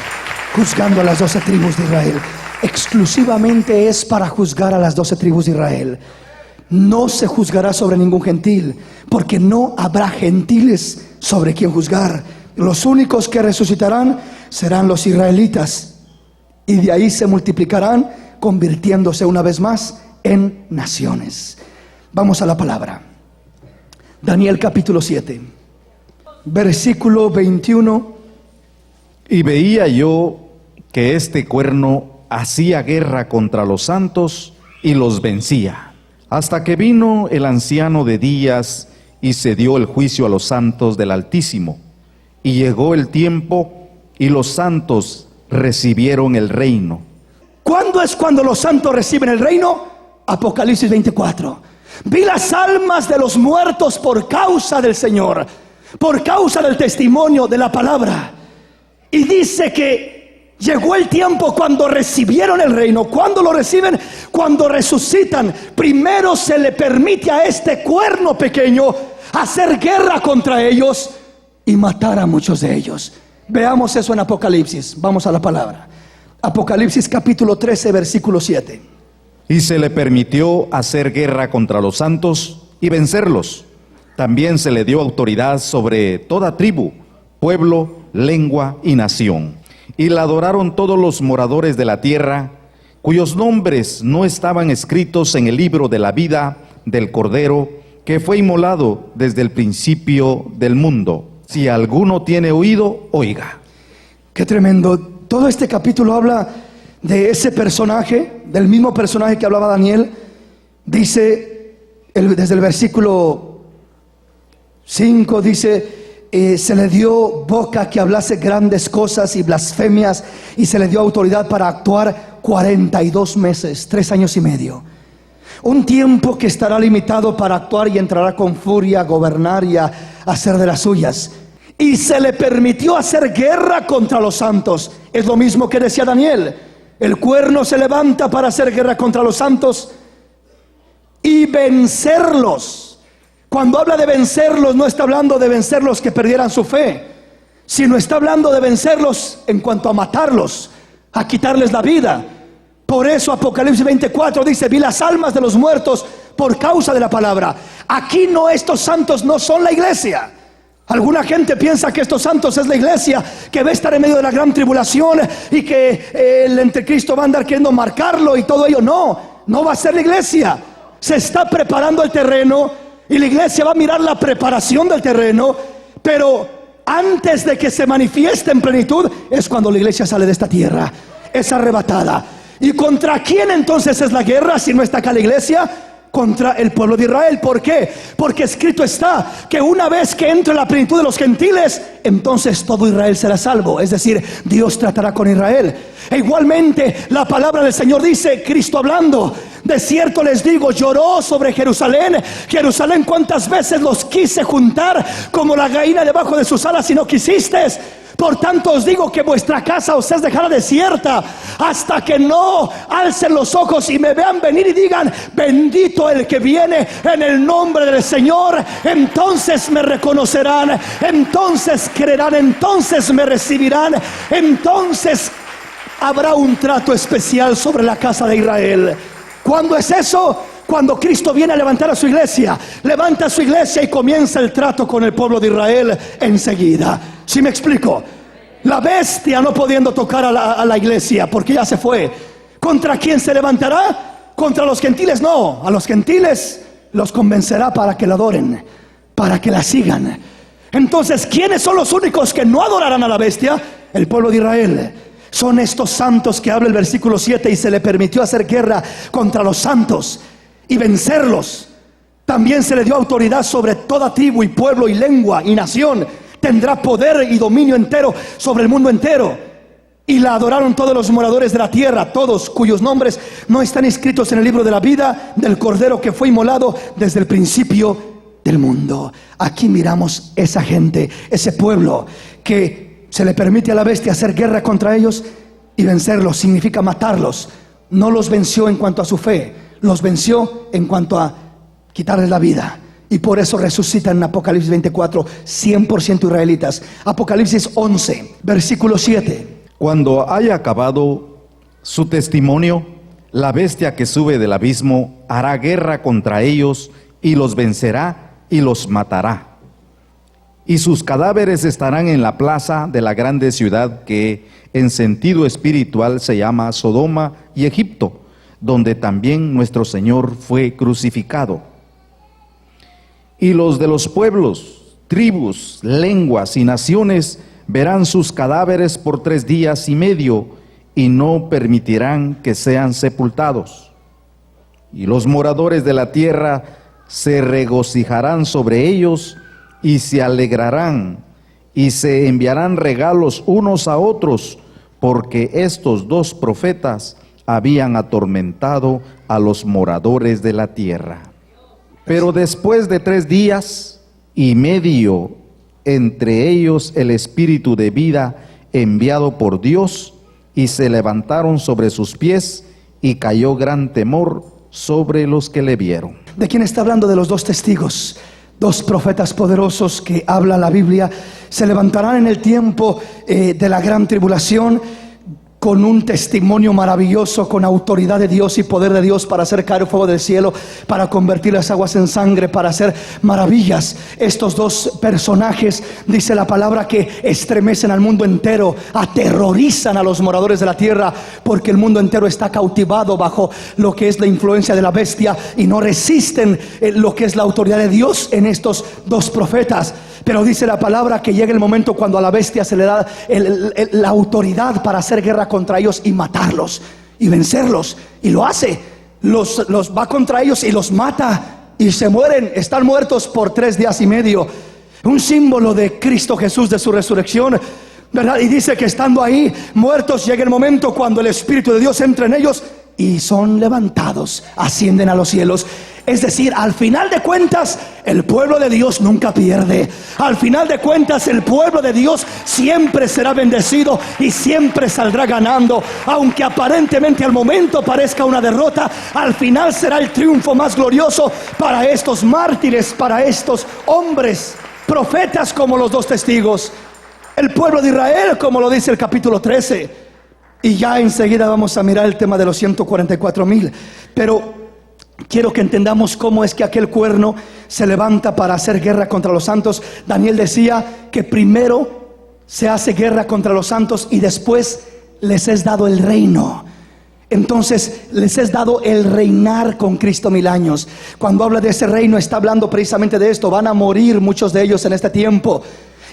Speaker 1: juzgando a las 12 tribus de Israel. Exclusivamente es para juzgar a las 12 tribus de Israel. No se juzgará sobre ningún gentil, porque no habrá gentiles sobre quien juzgar. Los únicos que resucitarán serán los israelitas, y de ahí se multiplicarán, convirtiéndose una vez más en naciones. Vamos a la palabra. Daniel capítulo 7, versículo 21.
Speaker 2: Y veía yo que este cuerno hacía guerra contra los santos y los vencía, hasta que vino el anciano de días y se dio el juicio a los santos del Altísimo. Y llegó el tiempo y los santos recibieron el reino.
Speaker 1: ¿Cuándo es cuando los santos reciben el reino? Apocalipsis 24. Vi las almas de los muertos por causa del Señor, por causa del testimonio de la palabra. Y dice que llegó el tiempo cuando recibieron el reino. ¿Cuándo lo reciben? Cuando resucitan. Primero se le permite a este cuerno pequeño hacer guerra contra ellos y matar a muchos de ellos. Veamos eso en Apocalipsis. Vamos a la palabra. Apocalipsis capítulo 13, versículo 7.
Speaker 2: Y se le permitió hacer guerra contra los santos y vencerlos. También se le dio autoridad sobre toda tribu, pueblo, lengua y nación. Y la adoraron todos los moradores de la tierra, cuyos nombres no estaban escritos en el libro de la vida del Cordero, que fue inmolado desde el principio del mundo. Si alguno tiene oído, oiga.
Speaker 1: Qué tremendo. Todo este capítulo habla de ese personaje, del mismo personaje que hablaba Daniel. Dice, desde el versículo 5, dice: se le dio boca que hablase grandes cosas y blasfemias, y se le dio autoridad para actuar 42 meses, 3 años y medio. Un tiempo que estará limitado para actuar, y entrará con furia a gobernar y a hacer de las suyas. Y se le permitió hacer guerra contra los santos. Es lo mismo que decía Daniel. El cuerno se levanta para hacer guerra contra los santos y vencerlos. Cuando habla de vencerlos, no está hablando de vencerlos que perdieran su fe, sino está hablando de vencerlos en cuanto a matarlos, a quitarles la vida. Por eso Apocalipsis 24 dice: vi las almas de los muertos por causa de la palabra. Aquí no, estos santos no son la iglesia. Alguna gente piensa que estos santos es la iglesia, que va a estar en medio de la gran tribulación y que el anticristo va a andar queriendo marcarlo y todo ello. No, no va a ser la iglesia. Se está preparando el terreno y la iglesia va a mirar la preparación del terreno, pero antes de que se manifieste en plenitud es cuando la iglesia sale de esta tierra, es arrebatada. ¿Y contra quién entonces es la guerra si no está acá la iglesia? Contra el pueblo de Israel. ¿Por qué? Porque escrito está que una vez que entre la plenitud de los gentiles, entonces todo Israel será salvo. Es decir, Dios tratará con Israel. E igualmente la palabra del Señor dice, Cristo hablando: de cierto les digo, lloró sobre Jerusalén, Jerusalén, cuántas veces los quise juntar como la gallina debajo de sus alas y no quisistes. Por tanto os digo que vuestra casa os es dejada desierta, hasta que no alcen los ojos y me vean venir y digan: bendito el que viene en el nombre del Señor. Entonces me reconocerán, entonces creerán, entonces me recibirán, entonces habrá un trato especial sobre la casa de Israel. ¿Cuándo es eso? Cuando Cristo viene a levantar a su iglesia. Levanta a su iglesia y comienza el trato con el pueblo de Israel enseguida. ¿Sí me explico? La bestia no pudiendo tocar a la iglesia porque ya se fue. ¿Contra quién se levantará? Contra los gentiles no. A los gentiles los convencerá para que la adoren, para que la sigan. Entonces, ¿quiénes son los únicos que no adorarán a la bestia? El pueblo de Israel. Son estos santos que habla el versículo 7: y se le permitió hacer guerra contra los santos y vencerlos. También se le dio autoridad sobre toda tribu y pueblo y lengua y nación. Tendrá poder y dominio entero sobre el mundo entero. Y la adoraron todos los moradores de la tierra, todos cuyos nombres no están escritos en el libro de la vida del Cordero que fue inmolado desde el principio del mundo. Aquí miramos esa gente, ese pueblo que se le permite a la bestia hacer guerra contra ellos y vencerlos. Significa matarlos. No los venció en cuanto a su fe, los venció en cuanto a quitarles la vida. Y por eso resucitan en Apocalipsis 24, 100% israelitas. Apocalipsis 11, versículo 7.
Speaker 2: Cuando haya acabado su testimonio, la bestia que sube del abismo hará guerra contra ellos y los vencerá y los matará. Y sus cadáveres estarán en la plaza de la grande ciudad que en sentido espiritual se llama Sodoma y Egipto, donde también nuestro Señor fue crucificado. Y los de los pueblos, tribus, lenguas y naciones verán sus cadáveres por 3 días y medio y no permitirán que sean sepultados. Y los moradores de la tierra se regocijarán sobre ellos y se alegrarán y se enviarán regalos unos a otros, porque estos 2 profetas habían atormentado a los moradores de la tierra. Pero después de 3 días y medio, entre ellos el espíritu de vida enviado por Dios, y se levantaron sobre sus pies, y cayó gran temor sobre los que le vieron.
Speaker 1: ¿De quién está hablando? De los 2 testigos, 2 profetas poderosos que habla la Biblia. Se levantarán en el tiempo de la gran tribulación, con un testimonio maravilloso, con autoridad de Dios y poder de Dios para hacer caer fuego del cielo, para convertir las aguas en sangre, para hacer maravillas. Estos 2 personajes, dice la palabra, que estremecen al mundo entero, aterrorizan a los moradores de la tierra, porque el mundo entero está cautivado bajo lo que es la influencia de la bestia y no resisten lo que es la autoridad de Dios en estos 2 profetas. Pero dice la palabra que llega el momento cuando a la bestia se le da la autoridad para hacer guerra contra ellos y matarlos y vencerlos. Y lo hace. Los va contra ellos y los mata. Y se mueren, están muertos por 3 días y medio. Un símbolo de Cristo Jesús, de su resurrección, ¿verdad? Y dice que estando ahí muertos, llega el momento cuando el Espíritu de Dios entra en ellos y son levantados, ascienden a los cielos. Es decir, al final de cuentas, el pueblo de Dios nunca pierde. Al final de cuentas, el pueblo de Dios siempre será bendecido y siempre saldrá ganando. Aunque aparentemente al momento parezca una derrota, al final será el triunfo más glorioso para estos mártires, para estos hombres, profetas como los 2 testigos. El pueblo de Israel, como lo dice el capítulo 13. Y ya enseguida vamos a mirar el tema de los 144,000. Pero quiero que entendamos cómo es que aquel cuerno se levanta para hacer guerra contra los santos. Daniel decía que primero se hace guerra contra los santos y después les es dado el reino. Entonces les es dado el reinar con Cristo 1000 años. Cuando habla de ese reino está hablando precisamente de esto. Van a morir muchos de ellos en este tiempo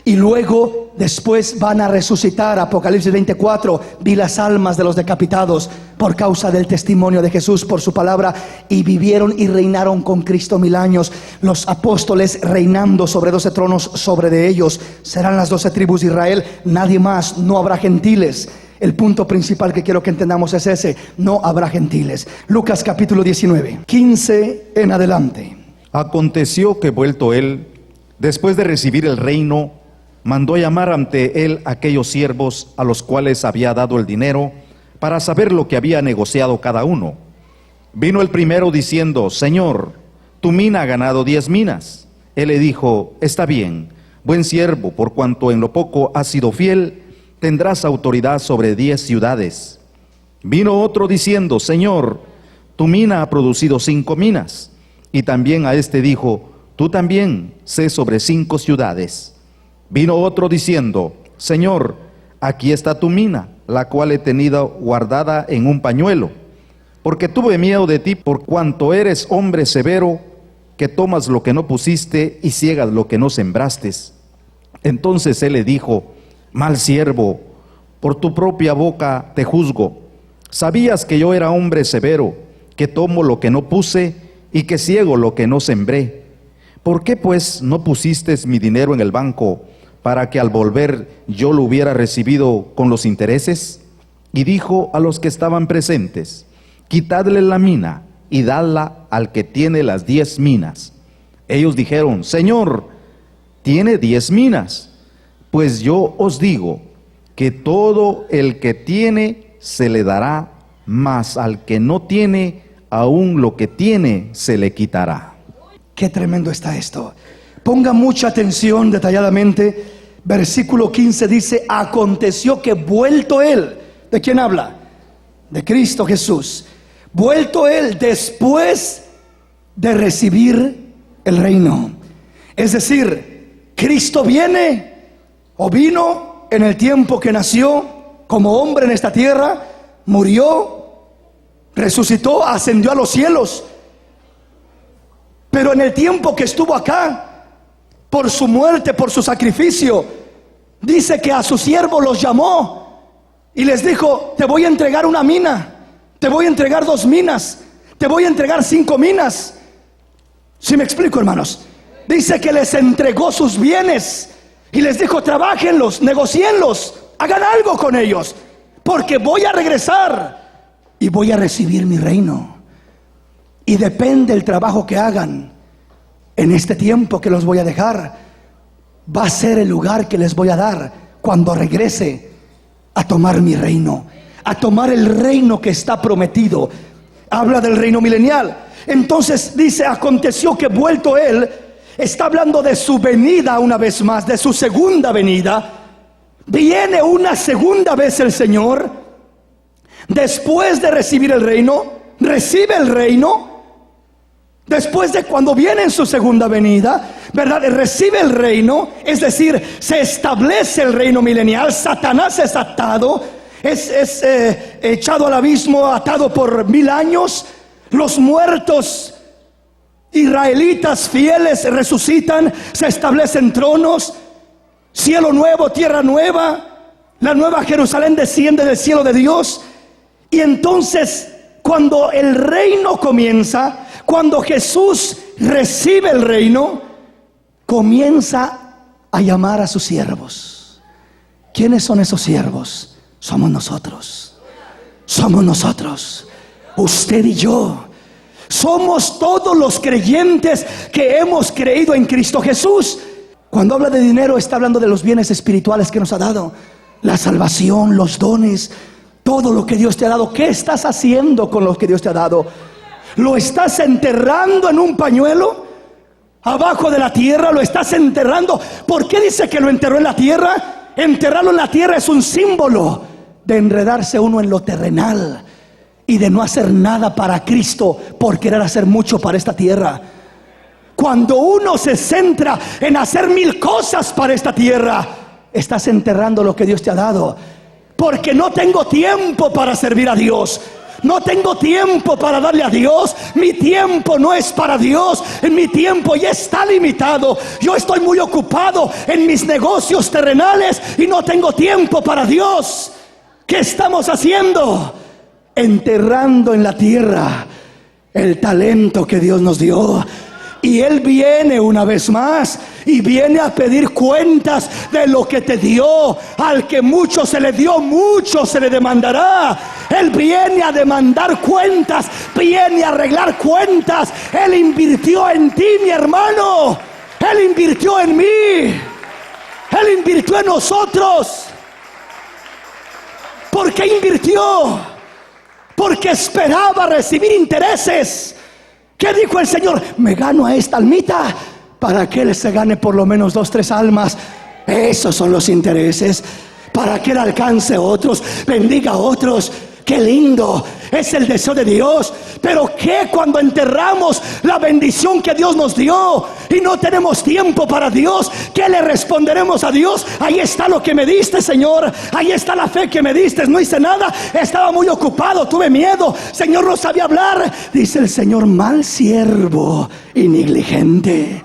Speaker 1: y luego después van a resucitar. Apocalipsis 24, vi las almas de los decapitados por causa del testimonio de Jesús, por su palabra, y vivieron y reinaron con Cristo 1000 años. Los apóstoles reinando sobre 12 tronos sobre de ellos. Serán las 12 tribus de Israel, nadie más, no habrá gentiles. El punto principal que quiero que entendamos es ese: no habrá gentiles. Lucas capítulo 19, 15 en adelante.
Speaker 2: Aconteció que vuelto él, después de recibir el reino, mandó llamar ante él aquellos siervos a los cuales había dado el dinero, para saber lo que había negociado cada uno. Vino el primero diciendo: Señor, tu mina ha ganado 10 minas. Él le dijo: está bien, buen siervo, por cuanto en lo poco has sido fiel, tendrás autoridad sobre 10 ciudades. Vino otro diciendo: Señor, tu mina ha producido 5 minas. Y también a este dijo: tú también sé sobre 5 ciudades. Vino otro diciendo: Señor, aquí está tu mina, la cual he tenido guardada en un pañuelo, porque tuve miedo de ti, por cuanto eres hombre severo, que tomas lo que no pusiste y ciegas lo que no sembraste. Entonces él le dijo: mal siervo, por tu propia boca te juzgo. Sabías que yo era hombre severo, que tomo lo que no puse y que ciego lo que no sembré. ¿Por qué pues no pusiste mi dinero en el banco, para que al volver yo lo hubiera recibido con los intereses? y dijo a los que estaban presentes: quitadle la mina y dadla al que tiene las 10 minas. Ellos dijeron: Señor, tiene 10 minas. Pues yo os digo que todo el que tiene se le dará, mas al que no tiene, aún lo que tiene se le quitará.
Speaker 1: Qué tremendo está esto. Ponga mucha atención detalladamente. Versículo 15 dice: aconteció que vuelto él. ¿De quién habla? De Cristo Jesús. Vuelto él después de recibir el reino. Es decir, Cristo viene o vino en el tiempo que nació como hombre en esta tierra, murió, resucitó, ascendió a los cielos. Pero en el tiempo que estuvo acá, por su muerte, por su sacrificio, dice que a sus siervos los llamó y les dijo: te voy a entregar una mina, te voy a entregar 2 minas, te voy a entregar 5 minas. ¿Sí me explico, hermanos? Dice que les entregó sus bienes y les dijo: trabájenlos, negocienlos, hagan algo con ellos, porque voy a regresar y voy a recibir mi reino. Y depende del trabajo que hagan en este tiempo que los voy a dejar, va a ser el lugar que les voy a dar cuando regrese a tomar mi reino, a tomar el reino que está prometido. Habla del reino milenial. Entonces dice: aconteció que vuelto él, está hablando de su venida una vez más, de su segunda venida. Viene una segunda vez el Señor, después de recibir el reino, recibe el reino. Después de cuando viene en su segunda venida, ¿verdad? Recibe el reino, es decir, se establece el reino milenial. Satanás es atado, es echado al abismo, atado por 1000 años. Los muertos israelitas fieles resucitan, se establecen tronos, cielo nuevo, tierra nueva, la nueva Jerusalén desciende del cielo de Dios. Y entonces, cuando el reino comienza, cuando Jesús recibe el reino, comienza a llamar a sus siervos. ¿Quiénes son esos siervos? Somos nosotros. Somos nosotros. Usted y yo. Somos todos los creyentes que hemos creído en Cristo Jesús. Cuando habla de dinero, está hablando de los bienes espirituales que nos ha dado. La salvación, los dones, todo lo que Dios te ha dado. ¿Qué estás haciendo con lo que Dios te ha dado? ¿Lo estás enterrando en un pañuelo abajo de la tierra? ¿Lo estás enterrando? ¿Por qué dice que lo enterró en la tierra? Enterrarlo en la tierra es un símbolo de enredarse uno en lo terrenal y de no hacer nada para Cristo por querer hacer mucho para esta tierra. Cuando uno se centra en hacer 1000 cosas para esta tierra, estás enterrando lo que Dios te ha dado. Porque no tengo tiempo para servir a Dios. No tengo tiempo para darle a Dios. Mi tiempo no es para Dios. Mi tiempo ya está limitado. Yo estoy muy ocupado en mis negocios terrenales y no tengo tiempo para Dios. ¿Qué estamos haciendo? Enterrando en la tierra el talento que Dios nos dio. Y Él viene una vez más y viene a pedir cuentas de lo que te dio. Al que mucho se le dio, mucho se le demandará. Él viene a demandar cuentas, viene a arreglar cuentas. Él invirtió en ti, mi hermano. Él invirtió en mí. Él invirtió en nosotros. ¿Por qué invirtió? Porque esperaba recibir intereses. ¿Qué dijo el Señor? Me gano a esta almita para que Él se gane por lo menos 2, 3 almas. Esos son los intereses. Para que Él alcance a otros, bendiga a otros. ¡Qué lindo! Es el deseo de Dios. Pero ¿qué cuando enterramos la bendición que Dios nos dio y no tenemos tiempo para Dios? ¿Qué le responderemos a Dios? Ahí está lo que me diste, Señor. Ahí está la fe que me diste. No hice nada. Estaba muy ocupado. Tuve miedo. Señor, no sabía hablar. Dice el Señor: mal siervo y negligente,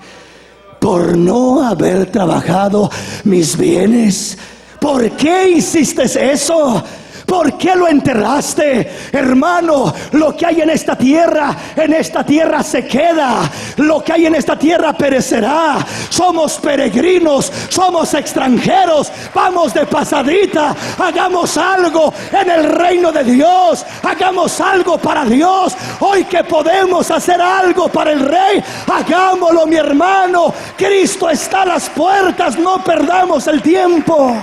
Speaker 1: por no haber trabajado mis bienes. ¿Por qué hiciste eso? ¿Por qué lo enterraste? Hermano, lo que hay en esta tierra se queda. Lo que hay en esta tierra perecerá. Somos peregrinos, somos extranjeros, vamos de pasadita. Hagamos algo en el reino de Dios, hagamos algo para Dios. Hoy que podemos hacer algo para el Rey, hagámoslo, mi hermano. Cristo está a las puertas, no perdamos el tiempo.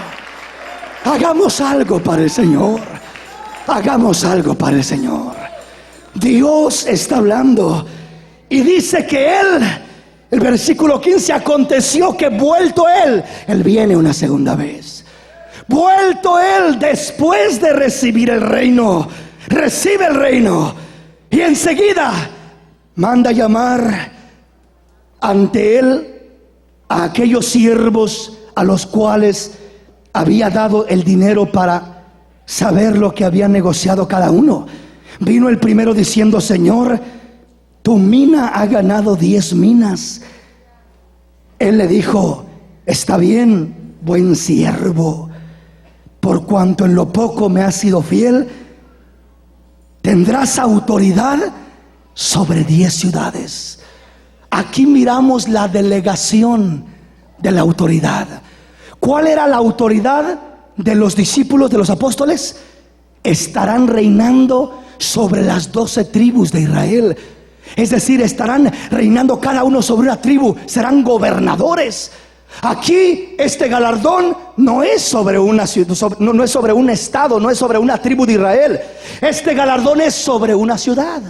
Speaker 1: Hagamos algo para el Señor. Hagamos algo para el Señor. Dios está hablando y dice que Él, el versículo 15, aconteció que vuelto Él viene una segunda vez. Vuelto Él después de recibir el reino, recibe el reino y enseguida manda llamar ante Él a aquellos siervos a los cuales había dado el dinero para saber lo que había negociado cada uno. Vino el primero diciendo: Señor, tu mina ha ganado 10 minas. Él le dijo: está bien, buen siervo, por cuanto en lo poco me has sido fiel, tendrás autoridad sobre 10 ciudades. Aquí miramos la delegación de la autoridad. ¿Cuál era la autoridad de los discípulos de los apóstoles? Estarán reinando sobre las 12 tribus de Israel. Es decir, estarán reinando cada uno sobre una tribu, serán gobernadores. Aquí este galardón no es sobre una ciudad, no es sobre un estado, no es sobre una tribu de Israel. Este galardón es sobre una ciudad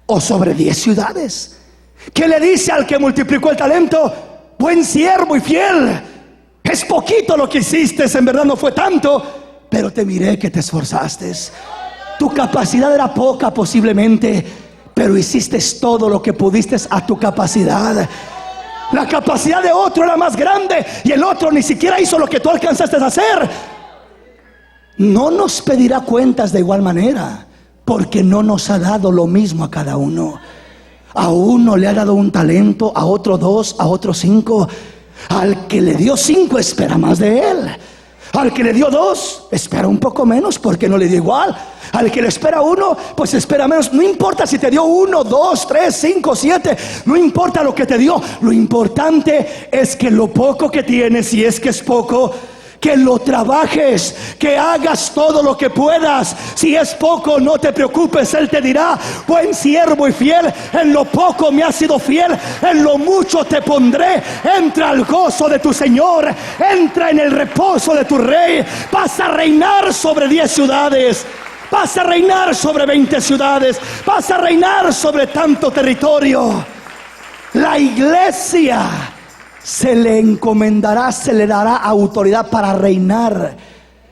Speaker 1: o sobre 10 ciudades. ¿Qué le dice al que multiplicó el talento? Buen siervo y fiel. Es poquito lo que hiciste, en verdad no fue tanto, pero te miré que te esforzaste. Tu capacidad era poca posiblemente, pero hiciste todo lo que pudiste a tu capacidad. La capacidad de otro era más grande y el otro ni siquiera hizo lo que tú alcanzaste a hacer. No nos pedirá cuentas de igual manera, porque no nos ha dado lo mismo a cada uno. A uno le ha dado un talento, a otro 2, a otro 5. Al que le dio 5 espera más de él. Al que le dio 2 espera un poco menos, porque no le dio igual. Al que le espera 1 pues espera menos. No importa si te dio 1, 2, 3, 5, 7. No importa lo que te dio. Lo importante es que lo poco que tienes, si es que es poco, que lo trabajes, que hagas todo lo que puedas. Si es poco, no te preocupes, Él te dirá: buen siervo y fiel, en lo poco me has sido fiel, en lo mucho te pondré. Entra al gozo de tu Señor, entra en el reposo de tu Rey. Vas a reinar sobre 10 ciudades, vas a reinar sobre 20 ciudades, vas a reinar sobre tanto territorio. La iglesia se le encomendará, se le dará autoridad para reinar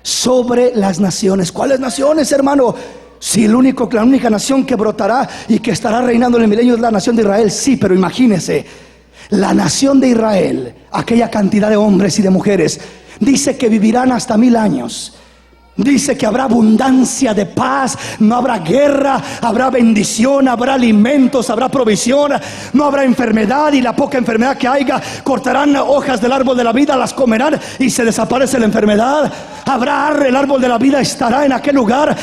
Speaker 1: sobre las naciones. ¿Cuáles naciones, hermano? Si la única nación que brotará y que estará reinando en el milenio es la nación de Israel. Sí, pero imagínese, la nación de Israel, aquella cantidad de hombres y de mujeres, dice que vivirán hasta 1000 años. Dice que habrá abundancia de paz, no habrá guerra, habrá bendición, habrá alimentos, habrá provisión, no habrá enfermedad, y la poca enfermedad que haya, cortarán hojas del árbol de la vida, las comerán y se desaparece la enfermedad. Habrá el árbol de la vida, estará en aquel lugar,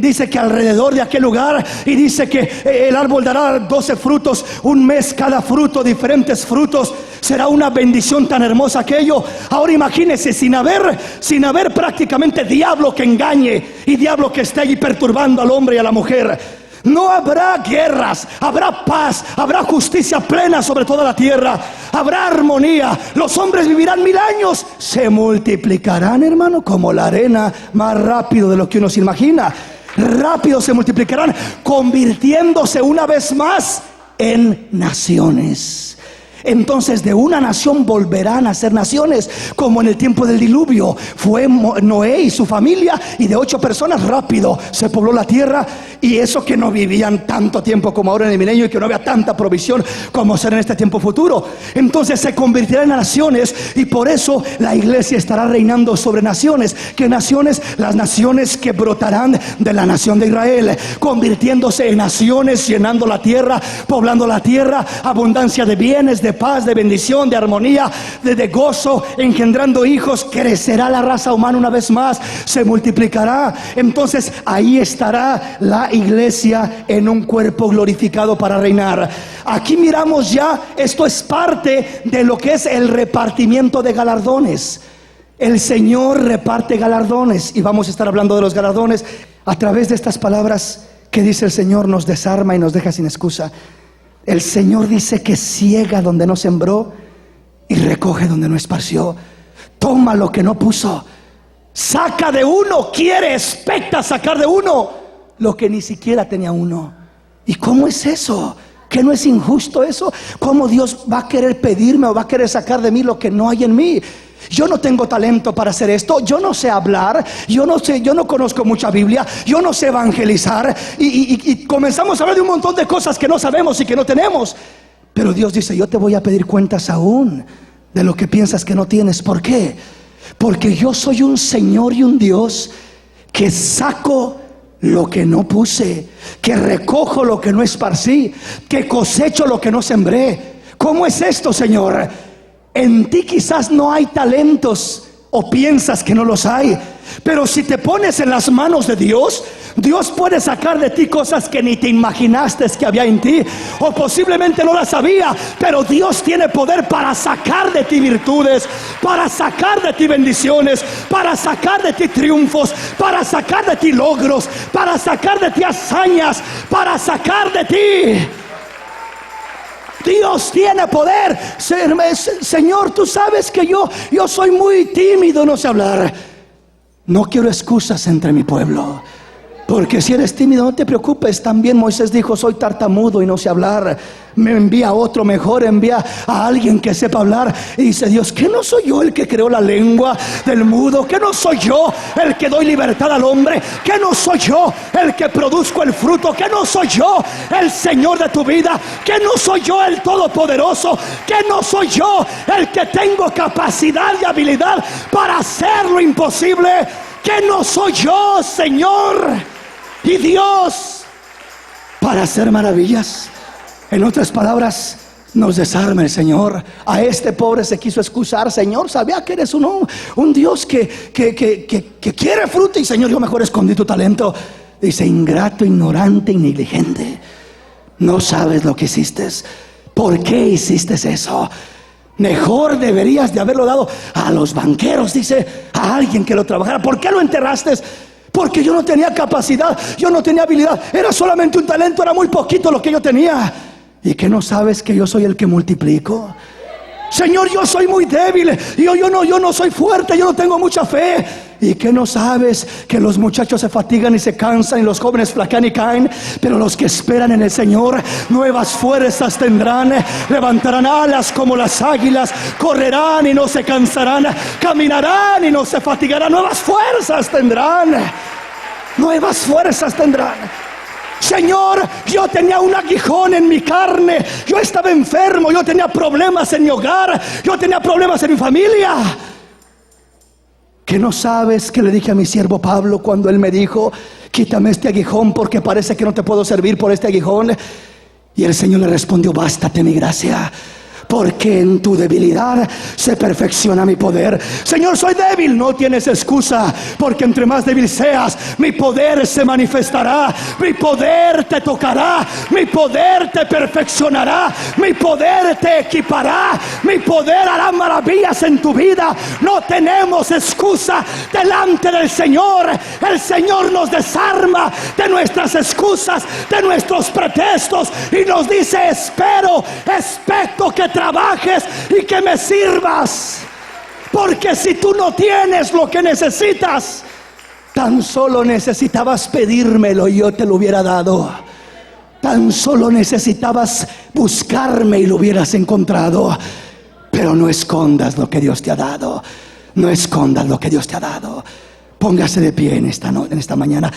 Speaker 1: dice que alrededor de aquel lugar, y dice que el árbol dará 12 frutos, un mes cada fruto, diferentes frutos. Será una bendición tan hermosa aquello. Ahora imagínese, sin haber prácticamente diablo que engañe y diablo que esté ahí perturbando al hombre y a la mujer. No habrá guerras, habrá paz, habrá justicia plena sobre toda la tierra, habrá armonía. Los hombres vivirán 1000 años, se multiplicarán, hermano, como la arena, más rápido de lo que uno se imagina. Rápido se multiplicarán, convirtiéndose una vez más en naciones. Entonces de una nación volverán a ser naciones, como en el tiempo del diluvio. Fue Noé y su familia, y de 8 personas rápido se pobló la tierra. Y eso que no vivían tanto tiempo como ahora en el milenio, y que no había tanta provisión como será en este tiempo futuro. Entonces se convertirán en naciones, y por eso la iglesia estará reinando sobre naciones. ¿Qué naciones? Las naciones que brotarán de la nación de Israel, convirtiéndose en naciones, llenando la tierra, poblando la tierra, abundancia de bienes, de paz, de bendición, de armonía, de gozo, engendrando hijos. Crecerá la raza humana una vez más, se multiplicará. Entonces ahí estará la iglesia en un cuerpo glorificado para reinar. Aquí miramos ya, esto es parte de lo que es el repartimiento de galardones. El Señor reparte galardones, y vamos a estar hablando de los galardones a través de estas palabras que dice el Señor. Nos desarma y nos deja sin excusa. El Señor dice que ciega donde no sembró y recoge donde no esparció. Toma lo que no puso, saca de uno, quiere, expecta sacar de uno lo que ni siquiera tenía uno. ¿Y cómo es eso? ¿Que no es injusto eso? ¿Cómo Dios va a querer pedirme o va a querer sacar de mí lo que no hay en mí? Yo no tengo talento para hacer esto, yo no sé hablar, yo no conozco mucha Biblia, yo no sé evangelizar, y comenzamos a hablar de un montón de cosas que no sabemos y que no tenemos. Pero Dios dice: yo te voy a pedir cuentas aún de lo que piensas que no tienes. ¿Por qué? Porque yo soy un Señor y un Dios que saco lo que no puse, que recojo lo que no esparcí, que cosecho lo que no sembré. ¿Cómo es esto, Señor? En ti quizás no hay talentos, o piensas que no los hay, pero si te pones en las manos de Dios, Dios puede sacar de ti cosas que ni te imaginaste que había en ti, o posiblemente no las había. Pero Dios tiene poder para sacar de ti virtudes, para sacar de ti bendiciones, para sacar de ti triunfos, para sacar de ti logros, para sacar de ti hazañas, para sacar de ti. Dios tiene poder. Señor, tú sabes que yo soy muy tímido, no sé hablar. No quiero excusas entre mi pueblo, porque si eres tímido, no te preocupes. También Moisés dijo: soy tartamudo y no sé hablar. Me envía otro mejor, envía a alguien que sepa hablar. Y dice Dios: ¿que no soy yo el que creó la lengua del mudo? ¿Que no soy yo el que doy libertad al hombre? ¿Que no soy yo el que produzco el fruto? ¿Que no soy yo el Señor de tu vida? ¿Que no soy yo el Todopoderoso? ¿Que no soy yo el que tengo capacidad y habilidad para hacer lo imposible? ¿Que no soy yo, Señor y Dios, para hacer maravillas? En otras palabras, nos desarma el Señor. A este pobre se quiso excusar: Señor, sabía que eres un Dios que quiere fruto, y Señor, yo mejor escondí tu talento. Dice: ingrato, ignorante y negligente, no sabes lo que hiciste. ¿Por qué hiciste eso? Mejor deberías de haberlo dado a los banqueros, dice, a alguien que lo trabajara. ¿Por qué lo enterraste? Porque yo no tenía capacidad, yo no tenía habilidad, era solamente un talento, era muy poquito lo que yo tenía. ¿Y que no sabes que yo soy el que multiplico? Señor, yo soy muy débil, yo no soy fuerte, yo no tengo mucha fe. ¿Y que no sabes que los muchachos se fatigan y se cansan, y los jóvenes flaquean y caen? Pero los que esperan en el Señor nuevas fuerzas tendrán, levantarán alas como las águilas, correrán y no se cansarán, caminarán y no se fatigarán. Nuevas fuerzas tendrán, nuevas fuerzas tendrán. Señor, yo tenía un aguijón en mi carne, yo estaba enfermo, yo tenía problemas en mi hogar, yo tenía problemas en mi familia. ¿Que no sabes que le dije a mi siervo Pablo cuando él me dijo: quítame este aguijón porque parece que no te puedo servir por este aguijón? Y el Señor le respondió: bástate mi gracia, porque en tu debilidad se perfecciona mi poder. Señor, soy débil, no tienes excusa, porque entre más débil seas, mi poder se manifestará, mi poder te tocará, mi poder te perfeccionará, mi poder te equipará, mi poder hará maravillas en tu vida. No tenemos excusa delante del Señor. El Señor nos desarma de nuestras excusas, de nuestros pretextos, y nos dice: expecto que trabajes y que me sirvas. Porque si tú no tienes lo que necesitas, tan solo necesitabas pedírmelo y yo te lo hubiera dado. Tan solo necesitabas buscarme y lo hubieras encontrado. Pero no escondas lo que Dios te ha dado. No escondas lo que Dios te ha dado. Póngase de pie en esta mañana.